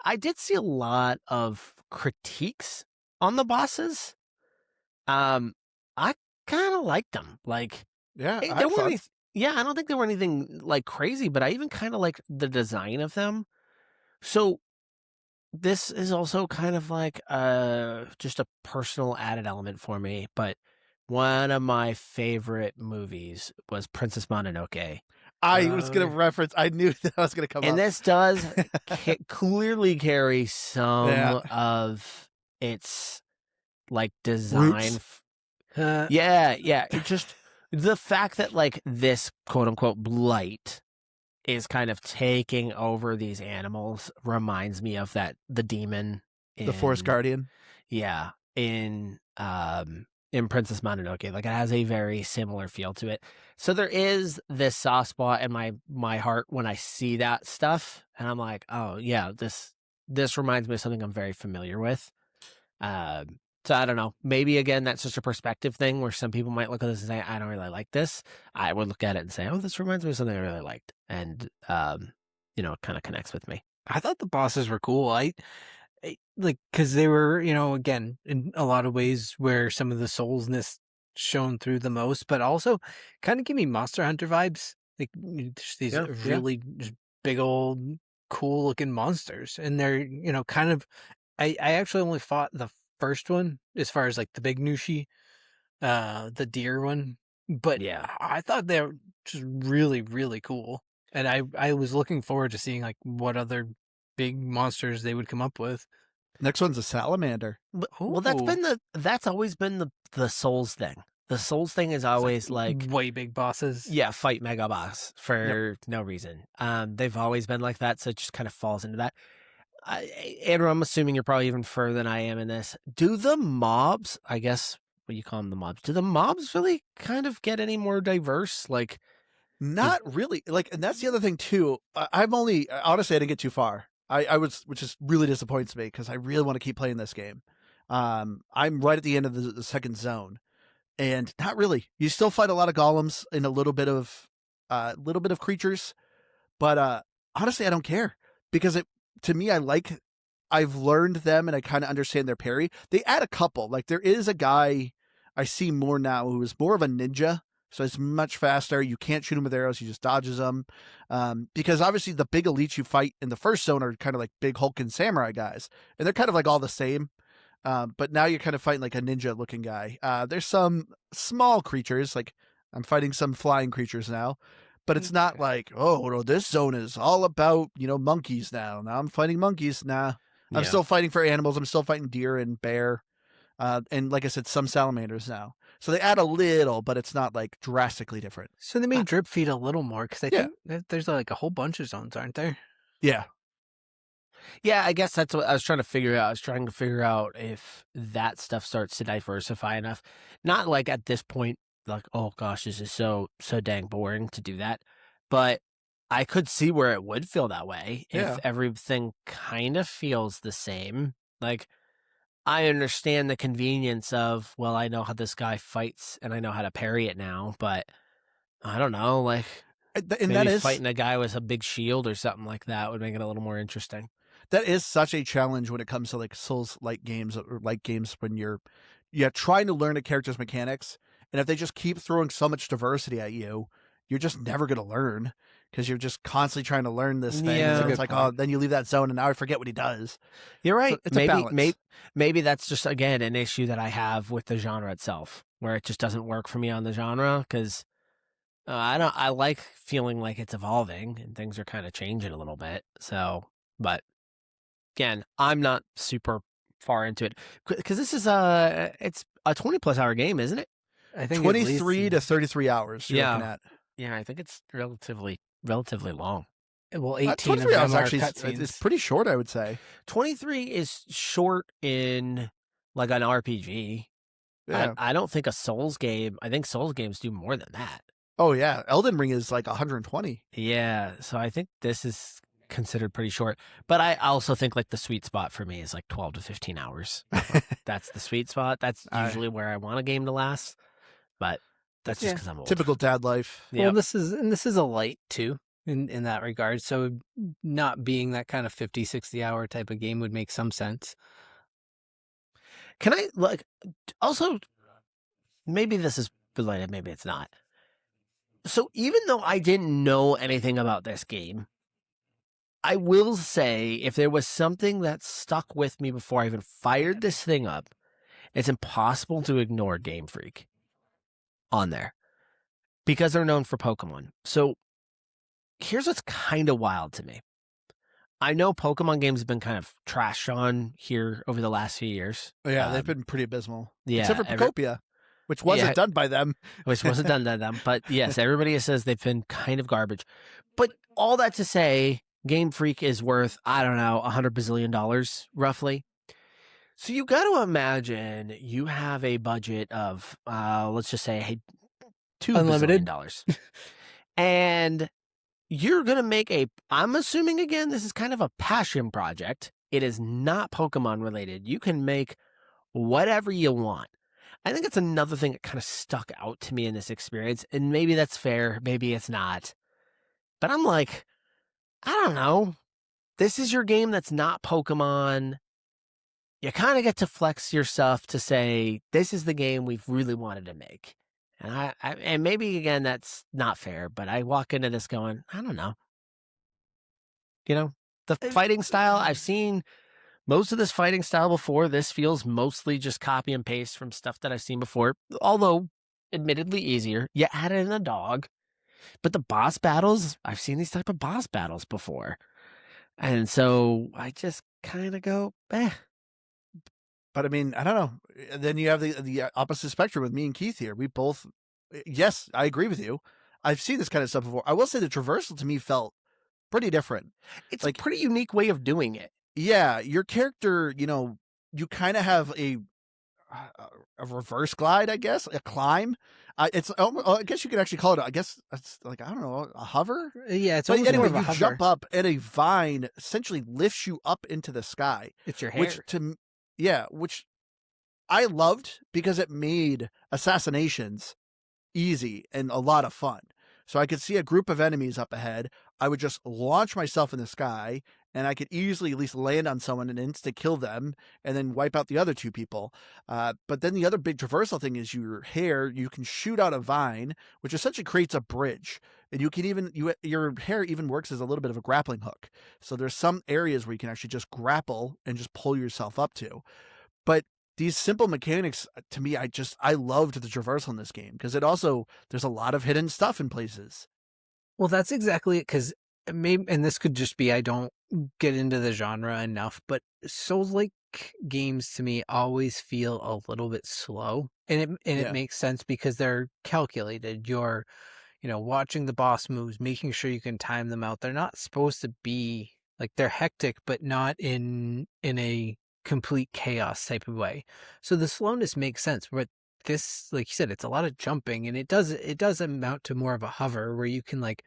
I did see a lot of critiques on the bosses. I kind of liked them. Like, Yeah. I there had weren't fun. any, yeah, I don't think there were anything like crazy, but I even kind of liked the design of them. So this is also kind of like just a personal added element for me. But one of my favorite movies was Princess Mononoke. I was going to reference. I knew that was going to come And up. this does clearly carry some Yeah. of its like design. Roots. Yeah. It just the fact that like this quote unquote blight is kind of taking over these animals reminds me of the demon The Forest Guardian. Yeah, in Princess Mononoke. Like it has a very similar feel to it. So there is this soft spot in my heart when I see that stuff, and I'm like, oh yeah, this reminds me of something I'm very familiar with. So I don't know. Maybe again, that's just a perspective thing where some people might look at this and say, I don't really like this. I would look at it and say, oh, this reminds me of something I really liked, and it kind of connects with me. I thought the bosses were cool. I like, because they were, again, in a lot of ways where some of the soulsness shone through the most, but also kind of give me Monster Hunter vibes. Like, just these Yeah. really just big old cool looking monsters, and they're kind of. I actually only fought the first one as far as like the big Nushi, the deer one, but Yeah. I thought they were just really, really cool, and I was looking forward to seeing like what other big monsters they would come up with. Next one's a salamander. Well, that's always been the Souls thing. The Souls thing is always like way big bosses. yeah, fight mega boss for no reason. They've always been like that, so it just kind of falls into that. Andrew, I'm assuming you're probably even further than I am in this. Do the mobs, I guess what you call them, the mobs, do the mobs really kind of get any more diverse? Like, Not really. Like, and that's the other thing too. I'm only honestly I didn't get too far. I was, which is really disappoints me because I really want to keep playing this game. I'm right at the end of the second zone, and not really. You still fight a lot of golems and a little bit of creatures, but honestly, I don't care because to me, I've learned them and I kind of understand their parry. They add a couple. Like there is a guy I see more now who is more of a ninja. So it's much faster. You can't shoot him with arrows. He just dodges them. Because obviously the big elites you fight in the first zone are kind of like big hulking samurai guys. And they're kind of like all the same. But now you're kind of fighting like a ninja looking guy. There's some small creatures. Like I'm fighting some flying creatures now. But it's not like, oh, well, this zone is all about, monkeys now. Now I'm fighting monkeys. Nah. I'm Yeah. still fighting for animals. I'm still fighting deer and bear. And like I said, some salamanders now. So they add a little, but it's not like drastically different. So they I- made drip feed a little more because I Yeah. think that there's like a whole bunch of zones, aren't there? Yeah. Yeah, I guess that's what I was trying to figure out. I was trying to figure out if that stuff starts to diversify enough. Not like at this point, like, oh gosh, this is so dang boring to do that. But I could see where it would feel that way if Yeah. everything kind of feels the same. Like, I understand the convenience of, well, I know how this guy fights and I know how to parry it now, but I don't know, like And maybe fighting a guy with a big shield or something like that would make it a little more interesting. that is such a challenge when it comes to like Souls like games or like games when you're trying to learn a character's mechanics. And if they just keep throwing so much diversity at you, you're just never going to learn because you're just constantly trying to learn this thing. And That's a then Yeah. it's good like, oh, point. then you leave that zone and now I forget what he does. You're So right. it's a balance. Maybe that's just again an issue that I have with the genre itself, where it just doesn't work for me on the genre because I don't. I like feeling like it's evolving and things are kind of changing a little bit. So, but again, I'm not super far into it because this is it's a 20+ hour game, isn't it? I think at least 23 to 33 hours you're looking Yeah, at. yeah. I think it's relatively long. well, 18 of 23 hours them are actually is cutscenes. pretty short, I would say. 23 is short in like an RPG. Yeah. I don't think a Souls game. I think Souls games do more than that. Oh, yeah. Elden Ring is like 120. Yeah, so I think this is considered pretty short. But I also think like the sweet spot for me is like 12 to 15 hours. That's the sweet spot. That's I- usually where I want a game to last. But that's just Yeah. because I'm old. Typical dad life. Yeah. Well, this is a light too in that regard. So not being that kind of 50, 60 hour type of game would make some sense. Can I like also maybe this is related, maybe it's not. So even though I didn't know anything about this game, I will say if there was something that stuck with me before I even fired this thing up, it's impossible to ignore Game Freak on there because they're known for Pokemon. So here's what's kind of wild to me. I know Pokemon games have been kind of trashed on here over the last few years. Oh, yeah, they've been pretty abysmal. Yeah, Except for Pocopia, which wasn't done by them. which wasn't done to them. But yes, everybody says they've been kind of garbage. But all that to say, Game Freak is worth, I don't know, $100 bazillion roughly. So you got to imagine you have a budget of, let's just say, hey, $2 Unlimited. bazillion. And you're going to make I'm assuming again, this is kind of a passion project. It is not Pokemon related. You can make whatever you want. I think it's another thing that kind of stuck out to me in this experience. And maybe that's fair. Maybe it's not. But I'm like, I don't know. This is your game that's not Pokemon. You kind of get to flex your stuff to say, this is the game we've really wanted to make. And and maybe again, that's not fair, but I walk into this going, I don't know. You know, the fighting style, I've seen most of this fighting style before. This feels mostly just copy and paste from stuff that I've seen before, although admittedly easier. You add in a dog, but the boss battles, I've seen these type of boss battles before. And so I just kind of go, eh. But I mean, I don't know. And then you have the opposite spectrum with me and Keith here. We both, yes, I agree with you. I've seen this kind of stuff before. I will say the traversal to me felt pretty different. It's Like, a pretty unique way of doing it. yeah, your character, you kind of have a reverse glide, I guess, a climb. It's I guess you could actually call it. I guess it's like I don't know, a hover. Yeah, it's But almost anyway, more of a you hover. jump up and a vine essentially lifts you up into the sky, It's your hair. which I loved because it made assassinations easy and a lot of fun. So I could see a group of enemies up ahead. I would just launch myself in the sky and I could easily at least land on someone and insta kill them and then wipe out the other two people. But then the other big traversal thing is your hair. You can shoot out a vine, which essentially creates a bridge. And you can even, your hair even works as a little bit of a grappling hook. So there's some areas where you can actually just grapple and just pull yourself up to. But these simple mechanics, to me, I loved the traversal in this game because there's a lot of hidden stuff in places. Well, that's exactly it. Because maybe, and this could just be I don't get into the genre enough, but Souls-like games to me always feel a little bit slow, and it Yeah. makes sense because they're calculated. You're, watching the boss moves, making sure you can time them out. They're not supposed to be like they're hectic, but not in a complete chaos type of way. So the slowness makes sense. But this, like you said, it's a lot of jumping, and it does amount to more of a hover where you can like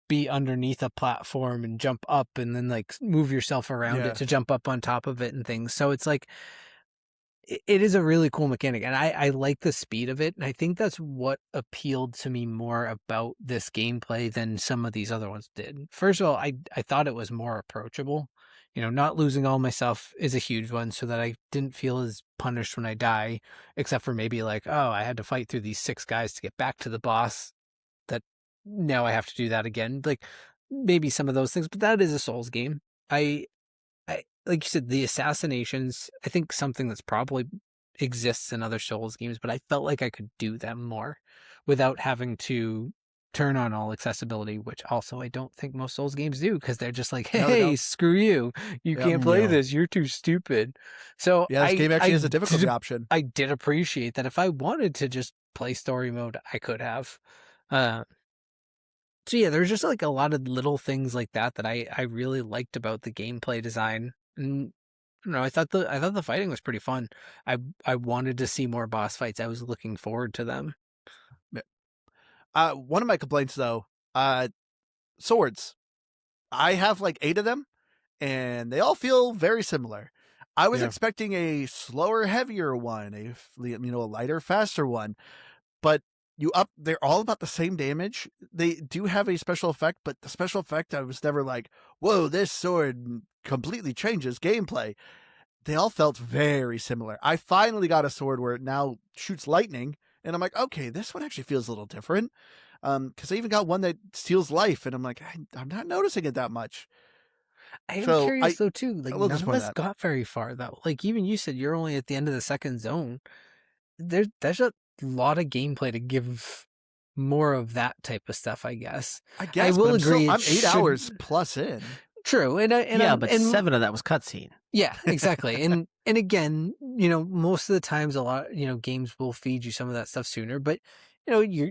be underneath a platform and jump up and then like move yourself around it Yeah. to jump up on top of it and things. So it's like it is a really cool mechanic, and I like the speed of it, and I think that's what appealed to me more about this gameplay than some of these other ones did. First of all, I thought it was more approachable. Not losing all my stuff is a huge one, so that I didn't feel as punished when I die, except for maybe like, oh, I had to fight through these 6 guys to get back to the boss. That now I have to do that again. Like maybe some of those things, but that is a Souls game. I like you said, the assassinations, I think something that's probably exists in other Souls games, but I felt like I could do them more without having to turn on all accessibility, which also I don't think most Souls games do because they're just like, No, they hey, don't. screw you. You Yep. can't play No. this. You're too stupid. So Yeah, this game actually has a difficulty option. I did appreciate that if I wanted to just play story mode, I could have. Uh, so yeah, there's just like a lot of little things like that that I really liked about the gameplay design. And I thought the fighting was pretty fun. I wanted to see more boss fights. I was looking forward to them. Yeah. One of my complaints though, swords. I have like 8 of them, and they all feel very similar. I was Yeah. expecting a slower, heavier one, a lighter, faster one, but they're all about the same damage. They do have a special effect, but the special effect I was never like, whoa, this sword completely changes gameplay. They all felt very similar. I finally got a sword where it now shoots lightning, and I'm like, okay, this one actually feels a little different. Because I even got one that steals life, and I'm like, I'm not noticing it that much. I am So curious though too. a Like little none of disappointed us at that. got very far though. Like even you said you're only at the end of the second zone. There's a lot of gameplay to give more of that type of stuff, I guess. I I guess, but will agree it I'm 8 should hours plus in. true. Yeah, but And 7 of that was cutscene. yeah, exactly. And again, most of the times a lot, games will feed you some of that stuff sooner, but you're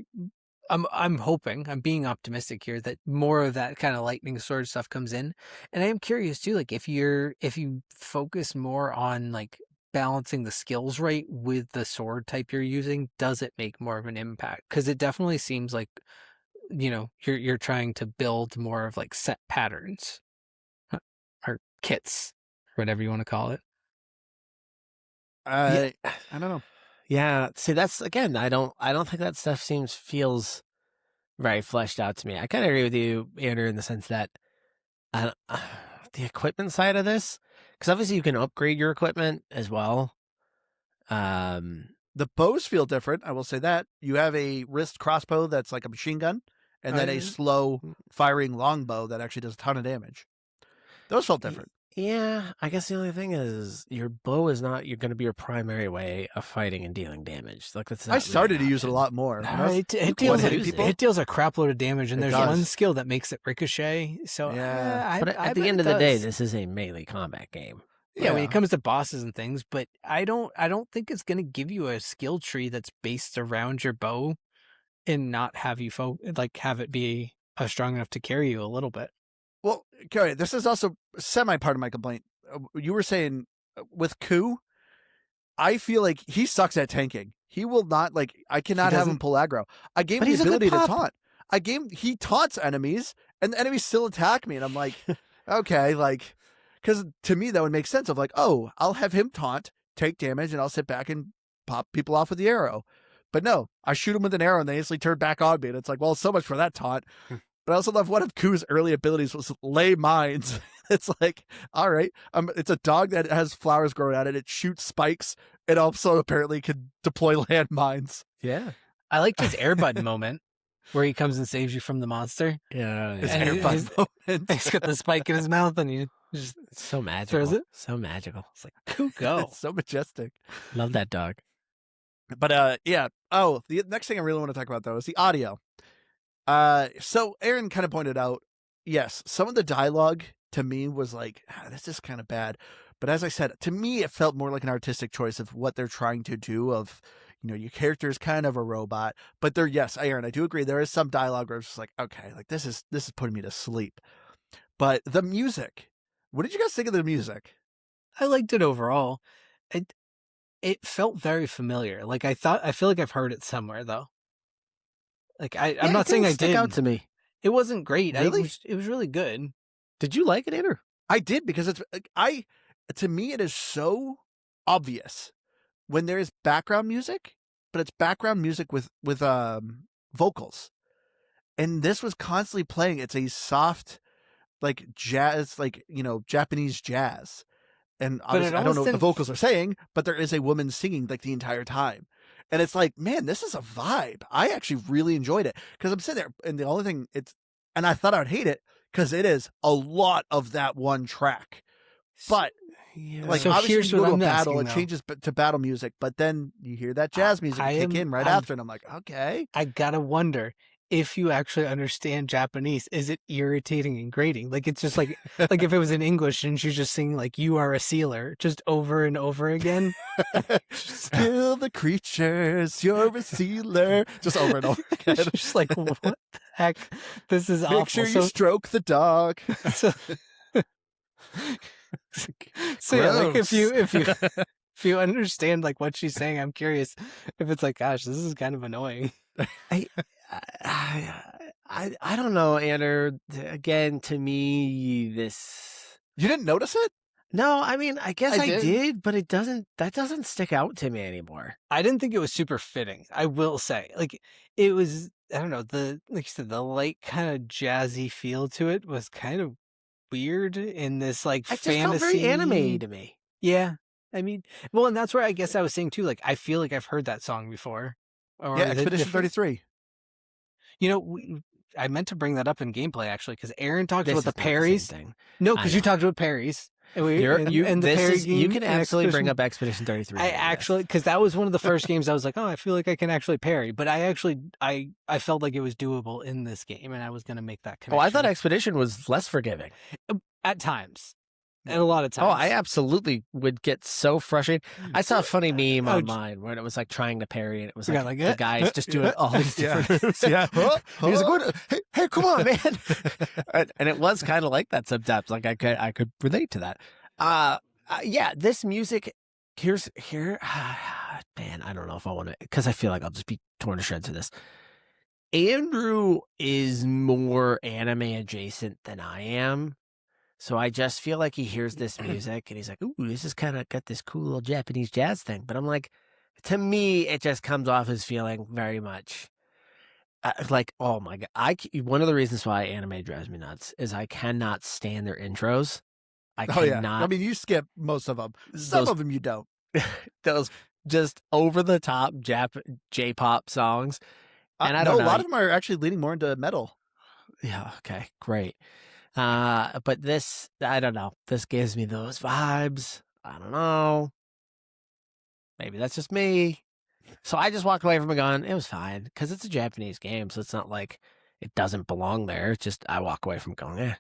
I'm hoping, I'm being optimistic here that more of that kind of lightning sword stuff comes in. And I am curious too, like if you focus more on like balancing the skills right with the sword type you're using, does it make more of an impact? Because it definitely seems like, you're trying to build more of like set patterns or kits, whatever you want to call it. Yeah. I don't know. Yeah. See, that's again, I don't think that stuff feels very fleshed out to me. I kind of agree with you, Andrew, in the sense that uh, the equipment side of this, because obviously you can upgrade your equipment as well. Um, The bows feel different. I will say that. You have a wrist crossbow that's like a machine gun, and then a I, slow firing longbow that actually does a ton of damage. Those felt y- different. yeah, I guess the only thing is your bow is not you're going to be your primary way of fighting and dealing damage. Like that's I not really started an to use it a option. lot more. When I was It one deals hitting use it. people, it deals a crap load of damage, and it there's one does. skill that makes it ricochet. So Yeah. But I at the bet end it of the day, does. this is a melee combat game. Yeah, when it Yeah. comes to bosses and things, but I don't think it's gonna give you a skill tree that's based around your bow and not have you like have it be strong enough to carry you a little bit. Well, okay, this is also semi part of my complaint. You were saying with Ku, I feel like he sucks at tanking. He will not like. I He cannot have him doesn't. pull aggro. I gave him But the he's a good ability to pup. taunt. He taunts enemies, and the enemies still attack me, and I'm like, okay, like, because to me that would make sense of like, oh, I'll have him taunt, take damage, and I'll sit back and pop people off with the arrow. But no, I shoot him with an arrow, and they instantly turn back on me, and it's like, well, so much for that taunt. But I also love one of Ku's early abilities was lay mines. It's like, all right, it's a dog that has flowers growing out it. It shoots spikes. It also apparently can deploy landmines. Yeah. I liked his Airbud moment where he comes and saves you from the monster, Yeah. His and airbud moment. he's got the spike in his mouth, and he just It's so throws magical. it. So magical. It's like, cool, go. It's so majestic. Love that dog. But yeah. Oh, the next thing I really want to talk about though is the audio. So Aaron kind of pointed out yes, some of the dialogue to me was like, this is kind of bad. But as I said, to me, it felt more like an artistic choice of what they're trying to do. Of, your character is kind of a robot, but yes, Aaron, I do agree. There is some dialogue where it's just like, okay, like this is putting me to sleep. But the music, what did you guys think of the music? I liked it overall. It felt very familiar. Like I feel like I've heard it somewhere though. Like I'm Yeah, it not saying didn't I stick out did. to me. It wasn't great. Really? It was really good. Did you like it, Andrew? I did, because it's like, to me it is so obvious when there is background music, but it's background music with vocals. And this was constantly playing. It's a soft, like jazz, like, Japanese jazz. And But it obviously I don't almost know what the didn't. vocals are saying, but there is a woman singing like the entire time. And it's like, man, this is a vibe. I actually really enjoyed it, because I'm sitting there, and the only thing and I thought I would hate it because it is a lot of that one track. But Yeah. like, So obviously here's when you what go to I'm a battle, asking, it though. changes to battle music, but then you hear that jazz music kick in right after, and I'm like, okay. I gotta wonder if you actually understand Japanese. Is it irritating and grating? Like it's just like if it was in English and she's just singing like "You are a sealer" just over and over again. Kill the creatures, you're a sealer. Just over and over again. Just like, what the heck? This is Make awful. sure you stroke the dog. So, so yeah, like if you if you understand like what she's saying, I'm curious if it's like, gosh, this is kind of annoying. I don't know, Andrew. Again, to me, this. You didn't notice it? No, I mean, I guess I I did. did, but that doesn't stick out to me anymore. I didn't think it was super fitting. I will say, like, it was. I don't know, like you said, the light kind of jazzy feel to it was kind of weird in this like It just fantasy. felt very anime to me. Yeah, I mean, well, and that's where I guess I was saying too. Like, I feel like I've heard that song before. Or Yeah, the Expedition different- 33. You know, I meant to bring that up in gameplay actually, because Aaron talked This about the is not same parries. thing. No, I because you know. talked about parries. And we You're- and, you and the this parry is- game. you can and absolutely bring Expedition- up Expedition 33. I actually, because that was one of the first games I was like, oh, I feel like I can actually parry. But I felt like it was doable in this game, and I was going to make that connection. Oh, I thought Expedition was less forgiving. At times. And a lot of times. Oh, I absolutely would get so frustrated. I saw a funny meme Oh, online where it was like trying to parry, and it was Yeah, like, like the it. guy's just doing all these Yeah. different moves. Yeah. He's like, "What? Hey, come on, man!" And it was kind of like that sometimes. Like I could relate to that. Yeah, this music. Here, man. I don't know if I want to, because I feel like I'll just be torn to shreds for this. Andrew is more anime adjacent than I am. So I just feel like he hears this music and he's like, ooh, this is kind of got this cool little Japanese jazz thing. But I'm like, to me, it just comes off as feeling very much like, oh my God. One of the reasons why anime drives me nuts is I cannot stand their intros. I Oh, yeah. cannot. I mean, you skip most of them. Some of them you don't. Those just over the top J-pop songs. And I no, don't know. a lot of them are actually leaning more into metal. Yeah. Okay. Great. But this, I don't know. This gives me those vibes. I don't know. Maybe that's just me. So I just walked away from it going, it was fine, because it's a Japanese game, so it's not like it doesn't belong there. It's just I walk away from it going, eh.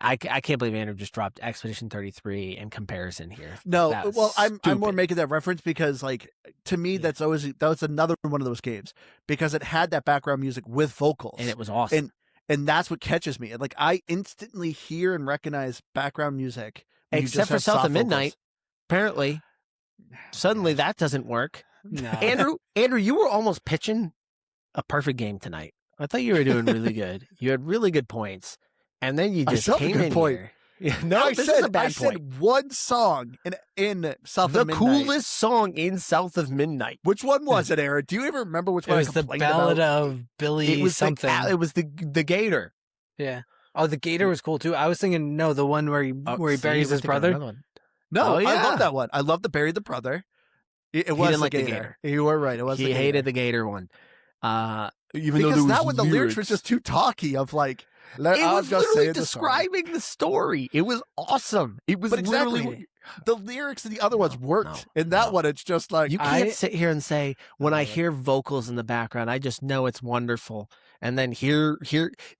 I can't believe Andrew just dropped Expedition 33 in comparison here. No, That's well, I'm more stupid. making that reference because, like, to me, that was another one of those games, because it had that background music with vocals, And it was awesome. and that's what catches me. Like, I instantly hear and recognize background music, when you Except just for have South soft of Midnight. vocals. Apparently, suddenly that doesn't work. No. Andrew, you were almost pitching a perfect game tonight. I thought you were doing really good. You had really good points. And then you I just still have a came good in point. here. Yeah, no, I this said, is a bad point. said one song in South The of Midnight. coolest song in South of Midnight. Which one was it, Aaron? Do you even remember which It one was I the complained Ballad about? of Billy It was something. it was the Gator. Yeah. Oh, the Gator was cool too. I was thinking, no, the one where he See, buries you were his thinking of brother. another one. No, Oh, I yeah. love that one. I love the Bury the Brother. It was didn't the like the Gator. You were right. It was He the Gator. hated the Gator one. Even though Because there that was one, the lyrics were just too talky. Of like, It was just literally saying the song. describing the story. It was awesome. It was But exactly, literally. the lyrics in the other ones worked. no, In that no. one, it's just like You can't I- sit here and say, when I hear vocals in the background, I just know it's wonderful. And then here,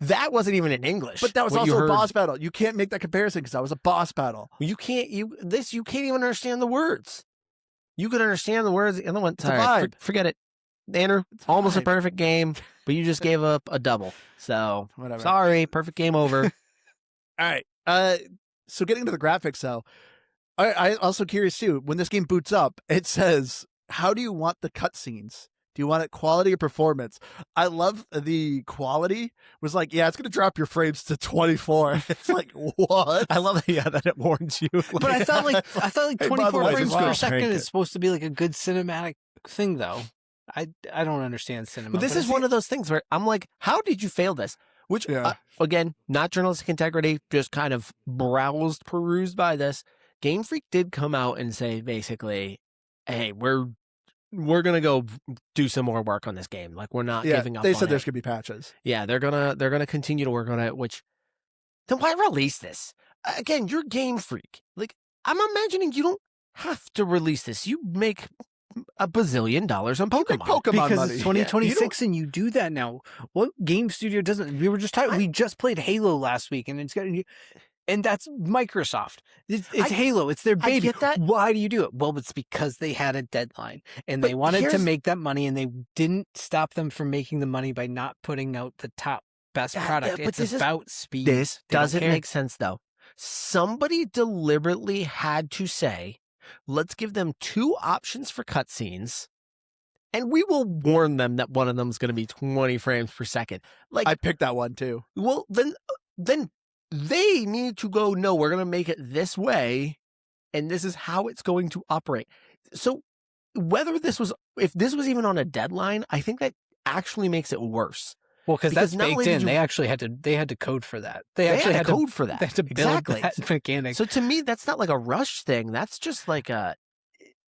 that wasn't even in English. But that was what also you a heard. boss battle. You can't make that comparison because that was a boss battle. You can't even understand the words. You could understand the words. The other one, It's a vibe. forget it. Andrew, It's a almost a vibe. perfect game, but you just gave up a double. So Whatever. sorry, perfect game over. All right. So getting to the graphics though, I also curious too. When this game boots up, it says, "How do you want the cutscenes? Do you want it quality or performance?" I love the quality. Was like, yeah, it's gonna drop your frames to 24. It's like, what? I love that it warns you. But I thought like Hey, by the 24 way, frames just per wow. second Crank is it. supposed to be like a good cinematic thing, though. I don't understand cinema. But this is one of those things where I'm like, how did you fail this? Which, Yeah. again, not journalistic integrity, just kind of perused by this. Game Freak did come out and say basically, hey, we're gonna go do some more work on this game. Like, we're not giving up. They on said there's it. gonna be patches. Yeah, they're gonna continue to work on it. Which, then why release this? Again, you're Game Freak. Like, I'm imagining you don't have to release this. You make $1 bazillion on You make Pokemon. Pokemon because money. it's 2026 and you do that now. What game studio doesn't? We were just talking. We just played Halo last week, and and that's Microsoft. It's Halo. It's their baby. I get that. Why do you do it? Well, it's because they had a deadline and they wanted to make that money, and they didn't stop them from making the money by not putting out the top best product. But It's about speed. This They don't doesn't care. make sense, though. Somebody deliberately had to say, let's give them 2 options for cutscenes, and we will warn them that one of them is going to be 20 frames per second. Like, I picked that one too. well, then they need to go, no, we're going to make it this way, and this is how it's going to operate. So if this was even on a deadline, I think that actually makes it worse. Well, because that's not baked only did in. you- They actually had to code for that. They actually had had code for that. They had to build Exactly. that mechanic. So to me, that's not like a rush thing. That's just like a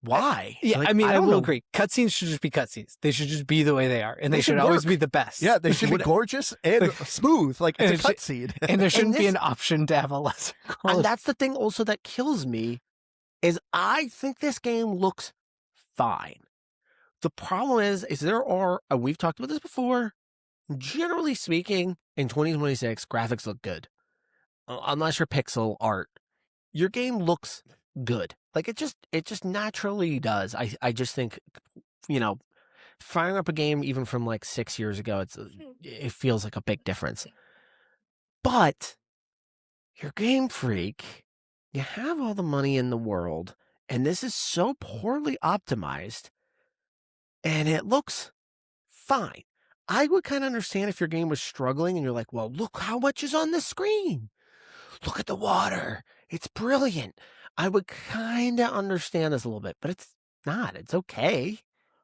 why? Yeah, Like, I mean, I don't will know. agree. Cutscenes should just be cutscenes. They should just be the way they are, and they should should always work. be the best. Yeah, they should be gorgeous and smooth. Like, And it's a cutscene. and there shouldn't be this- an option to have a lesser quality. And that's the thing also that kills me is I think this game looks fine. The problem is there are, we've talked about this before, generally speaking, in 2026, graphics look good. Unless you're pixel art. Your game looks good. Like, it just naturally does. I just think, firing up a game even from like 6 years ago, it feels like a big difference. But you're Game Freak. You have all the money in the world, and this is so poorly optimized, and it looks fine. I would kind of understand if your game was struggling and you're like, well, look how much is on the screen. Look at the water. It's brilliant. I would kind of understand this a little bit, but it's not. It's okay.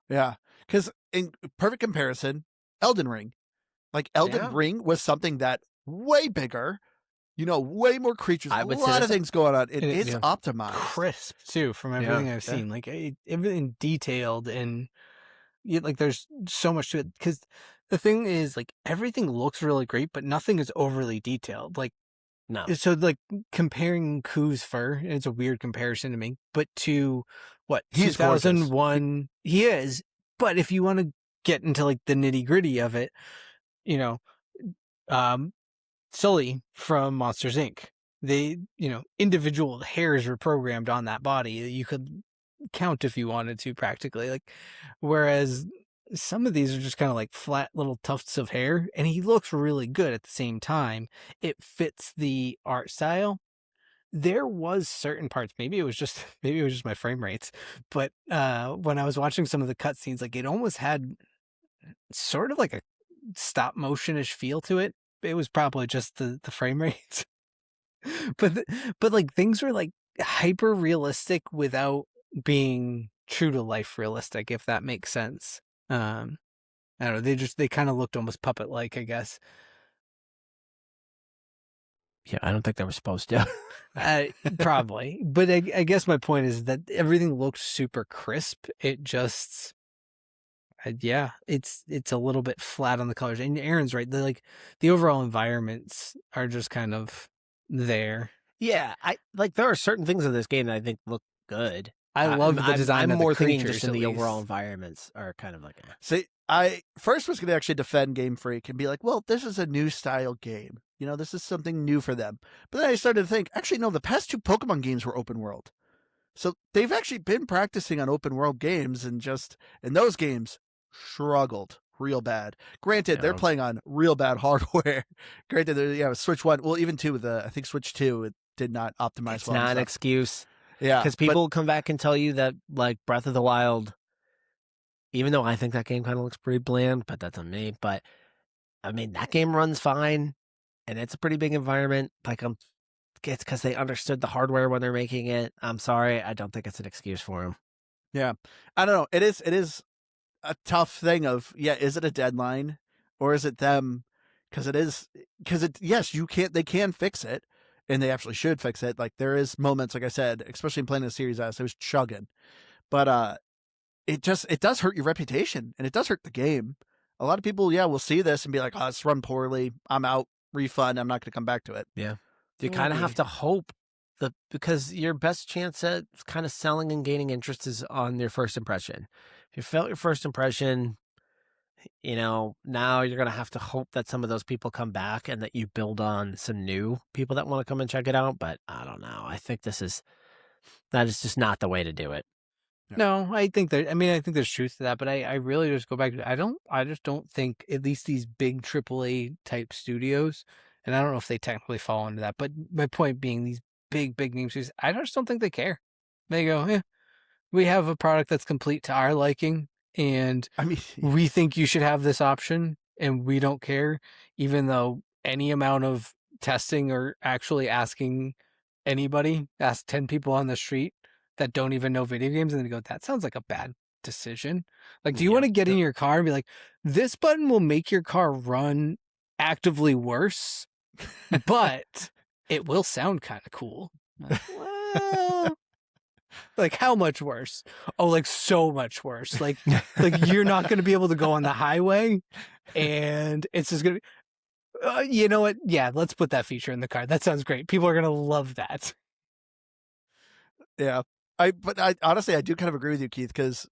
Yeah, because in perfect comparison, Elden Ring. Like, Elden Ring was something that way bigger, way more creatures, I a would say lot of that's things going on. And It's yeah. optimized. Crisp too, from everything I've seen. Like everything detailed, and like there's so much to it. Because the thing is, like, everything looks really great, but nothing is overly detailed. Like, No. so like comparing Ku's fur, it's a weird comparison to me, but to what He's 2001, he is. But if you want to get into like the nitty gritty of it, Sully from Monsters Inc. They, individual hairs were programmed on that body that you could count if you wanted to, practically. Like, whereas some of these are just kind of like flat little tufts of hair, and he looks really good at the same time. It fits the art style. There was certain parts, maybe it was just my frame rates, but when I was watching some of the cutscenes, like, it almost had sort of like a stop motion-ish feel to it. It was probably just the frame rates. but like, things were like hyper realistic without being true to life realistic, if that makes sense. I don't know, they kind of looked almost puppet like, I guess. Yeah, I don't think they were supposed to. Probably, but I guess my point is that everything looked super crisp. It just, it's a little bit flat on the colors. And Aaron's right. The overall environments are just kind of there. Yeah, there are certain things in this game that I think look good. I love the design I'm of the more thinking just creatures, in at the overall least. environments are kind of like, See, I first was going to actually defend Game Freak and be like, well, this is a new style game. You know, this is something new for them. But then I started to think, actually, no, the past 2 Pokemon games were open world. So they've actually been practicing on open world games, and just in those games struggled real bad. Granted, they're yeah. playing on real bad hardware. Granted, Switch 1, well, even 2, I think Switch 2, it did not optimize It's well and not an stuff. excuse Yeah, because but people come back and tell you that like Breath of the Wild, even though I think that game kind of looks pretty bland, but that's on me. But I mean, that game runs fine and it's a pretty big environment. Like it's because they understood the hardware when they're making it. I'm sorry, I don't think it's an excuse for them. yeah, I don't know. It is a tough thing of, is it a deadline or is it them? Yes, they can fix it, and they actually should fix it. Like, there is moments, like I said, especially in playing the Series S, it was chugging, but it does hurt your reputation, and it does hurt the game. A lot of people, will see this and be like, oh, it's run poorly, I'm out, refund, I'm not going to come back to it. Yeah, you It won't kind of have be. to hope that because your best chance at kind of selling and gaining interest is on your first impression. If you felt your first impression, now you're going to have to hope that some of those people come back and that you build on some new people that want to come and check it out. But I don't know. I think that is just not the way to do it. Yeah. No, I think that, I mean, I think there's truth to that, but I really just go back to, I just don't think at least these big AAA type studios, and I don't know if they technically fall into that, but my point being these big name studios, I just don't think they care. They go, yeah, we have a product that's complete to our liking, and I mean, we think you should have this option, and we don't care, even though any amount of testing or actually asking anybody, ask 10 people on the street that don't even know video games, and then go, that sounds like a bad decision. Like, do you want Yeah. to get in your car and be like, this button will make your car run actively worse, but it will sound kind of cool? Like, well, like, how much worse? Oh, like, so much worse. Like you're not going to be able to go on the highway, and it's just going to. You know what? Yeah, let's put that feature in the car. That sounds great. People are going to love that. yeah. But I honestly, I do kind of agree with you, Keith, because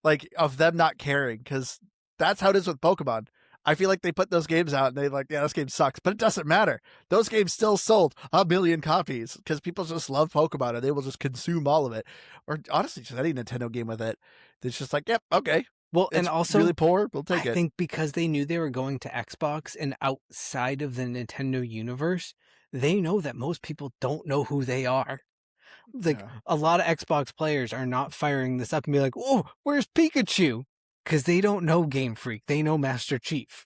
like, of them not caring, because that's how it is with Pokemon. I feel like they put those games out and they like, this game sucks, but it doesn't matter. Those games still sold 1 million copies because people just love Pokemon and they will just consume all of it. Or honestly, just any Nintendo game with it. It's just like, yep, okay. Well, and It's also, really poor. We'll take I it. think because they knew they were going to Xbox and outside of the Nintendo universe, they know that most people don't know who they are. Like, Yeah. a lot of Xbox players are not firing this up and be like, oh, where's Pikachu? Because they don't know Game Freak. They know Master Chief.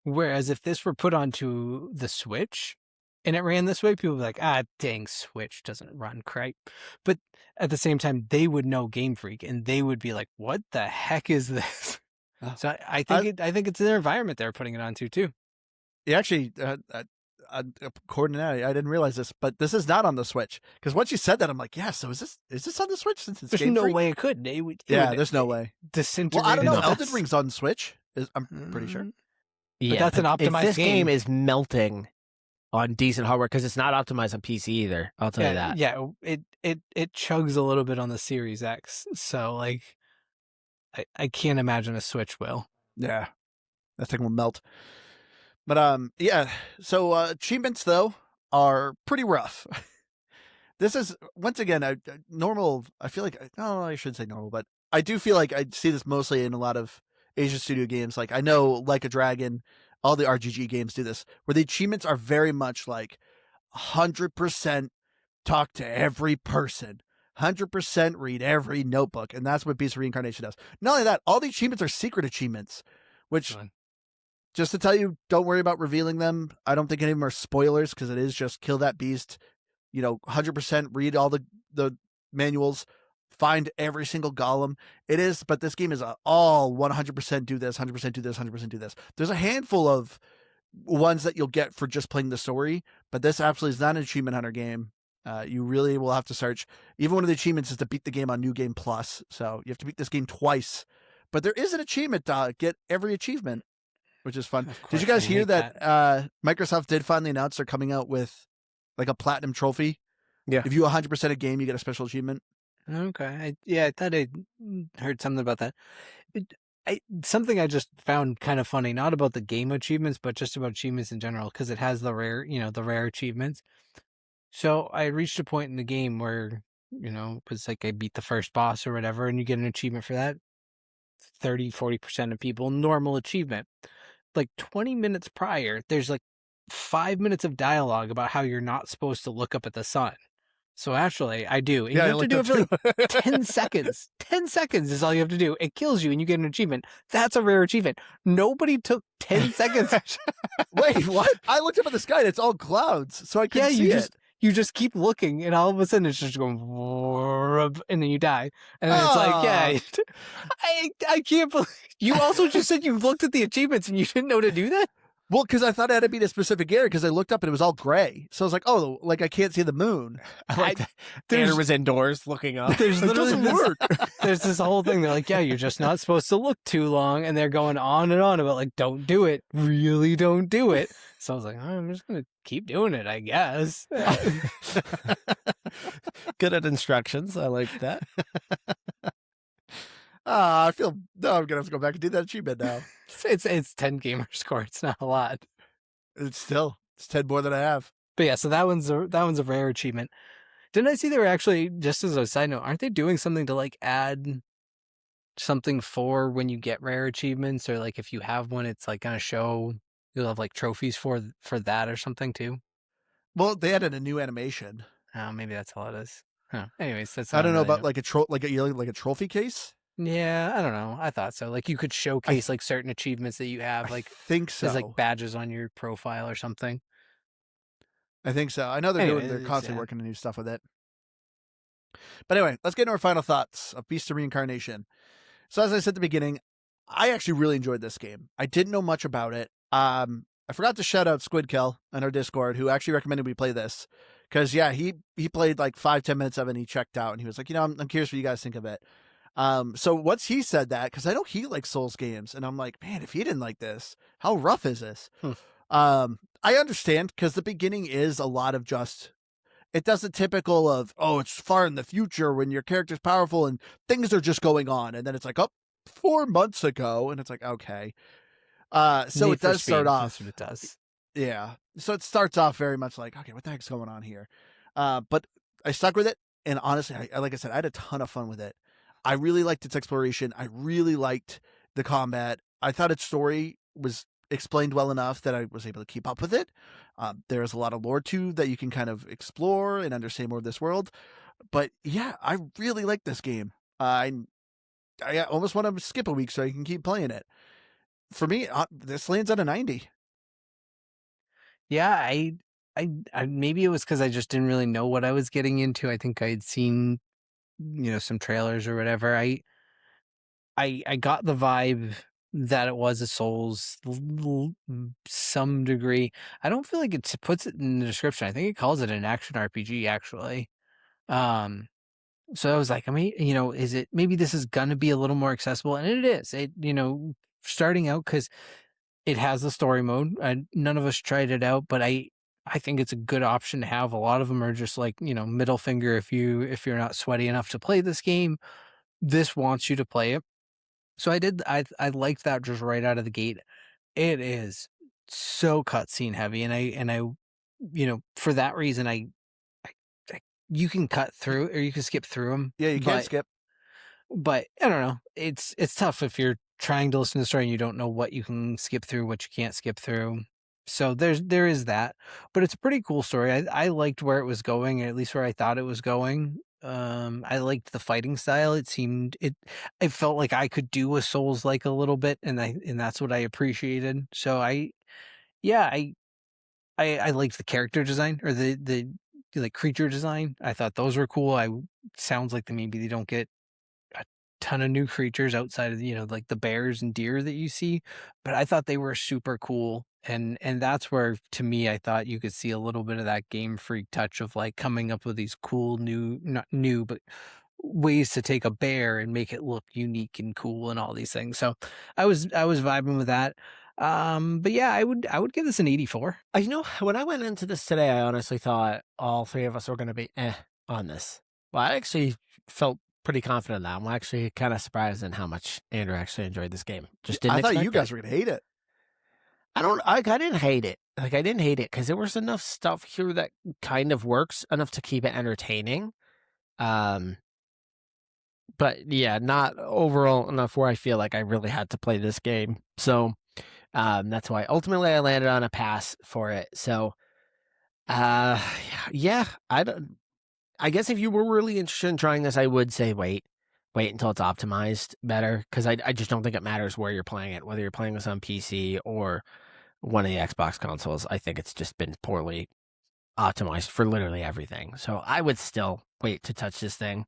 Whereas if this were put onto the Switch and it ran this way, people would be like, ah, dang, Switch doesn't run right. But at the same time, they would know Game Freak and they would be like, what the heck is this? Oh. So I think it's their environment they're putting it onto too. Actually, according to that, I didn't realize this, but this is not on the Switch. Because once you said that, I'm like, yeah. So is this on the Switch since it's There's Game no Freak? way it could. It would There's no way. disintegrate. Well, I don't know. in Elden dust. Ring's on Switch. I'm pretty sure. Yeah, that's an if optimized this game game. is melting on decent hardware because it's not optimized on PC either. I'll tell you that. Yeah, it chugs a little bit on the Series X. So like, I can't imagine a Switch will. Yeah, that thing will melt. But yeah. So achievements though are pretty rough. This is once again a normal. I feel like I shouldn't say normal, but I do feel like I see this mostly in a lot of Asian studio games. Like, I know, like a Dragon, all the RGG games do this, where the achievements are very much like 100% talk to every person, 100% read every notebook, and that's what Beast of Reincarnation does. Not only that, all the achievements are secret achievements, which, Fun. just to tell you, don't worry about revealing them. I don't think any of them are spoilers because it is just kill that beast, 100% read all the manuals, find every single golem. It is, but this game is all 100% do this, 100% do this, 100% do this. There's a handful of ones that you'll get for just playing the story, but this absolutely is not an achievement hunter game. You really will have to search. Even one of the achievements is to beat the game on New Game Plus, so you have to beat this game twice. But there is an achievement to get every achievement, which is fun. Did you guys hear that Microsoft did finally announce they're coming out with like a platinum trophy? Yeah. If you 100% a game, you get a special achievement. Okay. Yeah, I thought I heard something about that. It, something I just found kind of funny, not about the game achievements, but just about achievements in general, because it has the rare, the rare achievements. So I reached a point in the game where, it was like I beat the first boss or whatever, and you get an achievement for that. 30-40% of people, normal achievement. Like 20 minutes prior, there's like 5 minutes of dialogue about how you're not supposed to look up at the sun. So actually, I do. And Yeah, you I have to looked do up it for too. like 10 seconds. 10 seconds is all you have to do. It kills you and you get an achievement. That's a rare achievement. Nobody took 10 seconds. Wait, what? I looked up at the sky and it's all clouds, so I Yeah, couldn't see it. you just keep looking and all of a sudden it's just going and then you die. And then it's like, Ah, yeah, I can't believe you also just said you looked at the achievements and you didn't know to do that? well, because I thought it had to be in a specific area because I looked up and it was all gray. So I was like, oh, like I can't see the moon. I I, like that. Andrew there's was indoors looking up. there's It literally doesn't this work. there's this whole thing. They're like, yeah, you're just not supposed to look too long, and they're going on and on about like, don't do it, really don't do it. So I was like, oh, I'm just gonna keep doing it, I guess. Good at instructions. I like that. I feel no. I'm gonna have to go back and do that achievement now. It's 10 gamer score. It's not a lot, It's 10 more than I have. but yeah. So that one's a rare achievement. Didn't I see they were actually, just as a side note, aren't they doing something to like add something for when you get rare achievements, or like if you have one, it's like gonna show you'll have like trophies for that or something too? Well, they added a new animation. Oh, maybe that's all it is. Huh. Anyways, that's I not don't know really about like like a trophy case. yeah, I don't know. I thought so. Like you could I showcase like certain achievements that you I have, like think as like so. badges on your profile or something. I think so. I know they're Anyways, constantly yeah. working on new stuff with it. But anyway, let's get into our final thoughts of Beast of Reincarnation. So as I said at the beginning, I actually really enjoyed this game. I didn't know much about it. I forgot to shout out Squidkill on our Discord, who actually recommended we play this. Because yeah, he played like 5-10 minutes of it and he checked out and he was like, I'm curious what you guys think of it. So once he said that, because I know he likes Souls games, and I'm like, man, if he didn't like this, how rough is this? Hmm. I understand because the beginning is a lot of just it does the typical of, oh, it's far in the future when your character's powerful and things are just going on, and then it's like, oh, 4 months ago, and it's like, okay. So Need it for does start Speed. That's what off, it does. yeah. So it starts off very much like, okay, what the heck's going on here? But I stuck with it, and honestly, like I said, I had a ton of fun with it. I really liked its exploration. I really liked the combat. I thought its story was explained well enough that I was able to keep up with it. There's a lot of lore too that you can kind of explore and understand more of this world. But yeah, I really like this game. I almost want to skip a week so I can keep playing it. For me, this lands at a 90. Yeah, I maybe it was because I just didn't really know what I was getting into. I think I had seen, some trailers or whatever. I got the vibe that it was a Souls, some degree. I don't feel like it puts it in the description. I think it calls it an action RPG actually. Um, so I was like, I mean, is it maybe this is gonna be a little more accessible, and it is. It starting out because it has the story mode. None of us tried it out, but I think it's a good option to have. A lot of them are just like middle finger if you're not sweaty enough to play this game. This wants you to play it. So I did. I liked that just right out of the gate. It is so cutscene heavy, and I for that reason I, I you can cut through or you can skip through them, Yeah, you can't skip. but I don't know. It's tough if you're trying to listen to the story and you don't know what you can skip through, what you can't skip through. So there is that, but it's a pretty cool story. I liked where it was going, or at least where I thought it was going. I liked the fighting style. It felt like I could do a Souls like a little bit, and that's what I appreciated. So yeah, I liked the character design or the like creature design. I thought those were cool. Sounds like maybe they don't get a ton of new creatures outside of like the bears and deer that you see, but I thought they were super cool. And that's where to me I thought you could see a little bit of that Game Freak touch of like coming up with these cool new, not new, but ways to take a bear and make it look unique and cool and all these things. So I was vibing with that. But yeah, I would give this an 84. When I went into this today, I honestly thought all three of us were going to be on this. Well, I actually felt pretty confident now. I'm actually kind of surprised in how much Andrew actually enjoyed this game. Just didn't I thought you expect it. guys were gonna hate it. I didn't hate it. Like, I didn't hate it because there was enough stuff here that kind of works enough to keep it entertaining. But yeah, not overall enough where I feel like I really had to play this game. So, that's why ultimately I landed on a pass for it. So, yeah, I guess if you were really interested in trying this, I would say wait until it's optimized better, because I just don't think it matters where you're playing it, whether you're playing this on PC or one of the Xbox consoles. I think it's just been poorly optimized for literally everything. So I would still wait to touch this thing.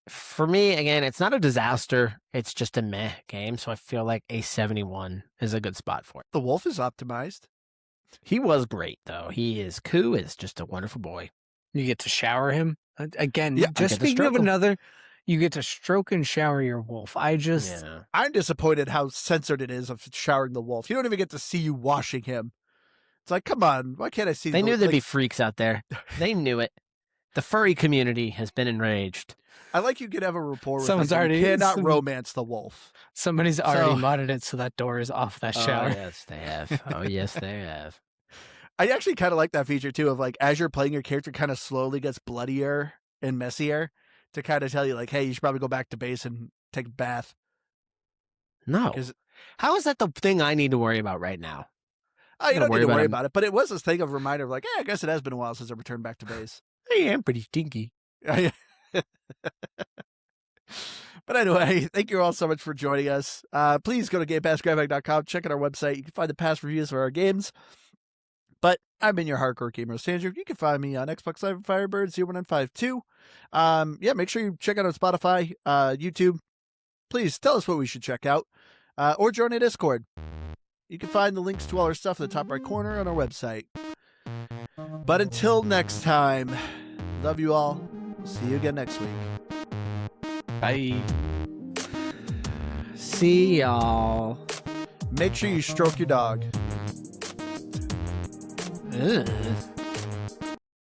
For me, again, it's not a disaster. It's just a meh game. So I feel like a 71 is a good spot for it. The wolf is optimized. He was great, though. He is Koo is just a wonderful boy. You get to shower him again. Yeah, just speaking of another, you get to stroke and shower your wolf. I'm disappointed how censored it is of showering the wolf. You don't even get to see you washing him. It's like, come on, why can't I see? They knew there'd be freaks out there. They knew it. The furry community has been enraged. I like you could have a rapport with Someone's them. already You cannot romance the wolf. Somebody's already modded it so that door is off that shower. Oh, yes, they have. Oh, yes, they have. I actually kind of like that feature too of like as you're playing, your character kind of slowly gets bloodier and messier to kind of tell you like, hey, you should probably go back to base and take a bath. No. How is that the thing I need to worry about right now? Oh, you don't need to worry about it, but it was this thing of a reminder of like, I guess it has been a while since I returned back to base. I am pretty stinky. But anyway, thank you all so much for joining us. Please go to GamePassGraphic.com, check out our website. You can find the past reviews for our games. But I've been your hardcore gamer, Sandra. You can find me on Xbox Live and Firebird 01952. Yeah, make sure you check out on Spotify, YouTube. Please tell us what we should check out, or join our Discord. You can find the links to all our stuff in the top right corner on our website. But until next time, love you all. See you again next week. Bye. See y'all. Make sure you stroke your dog. Ugh.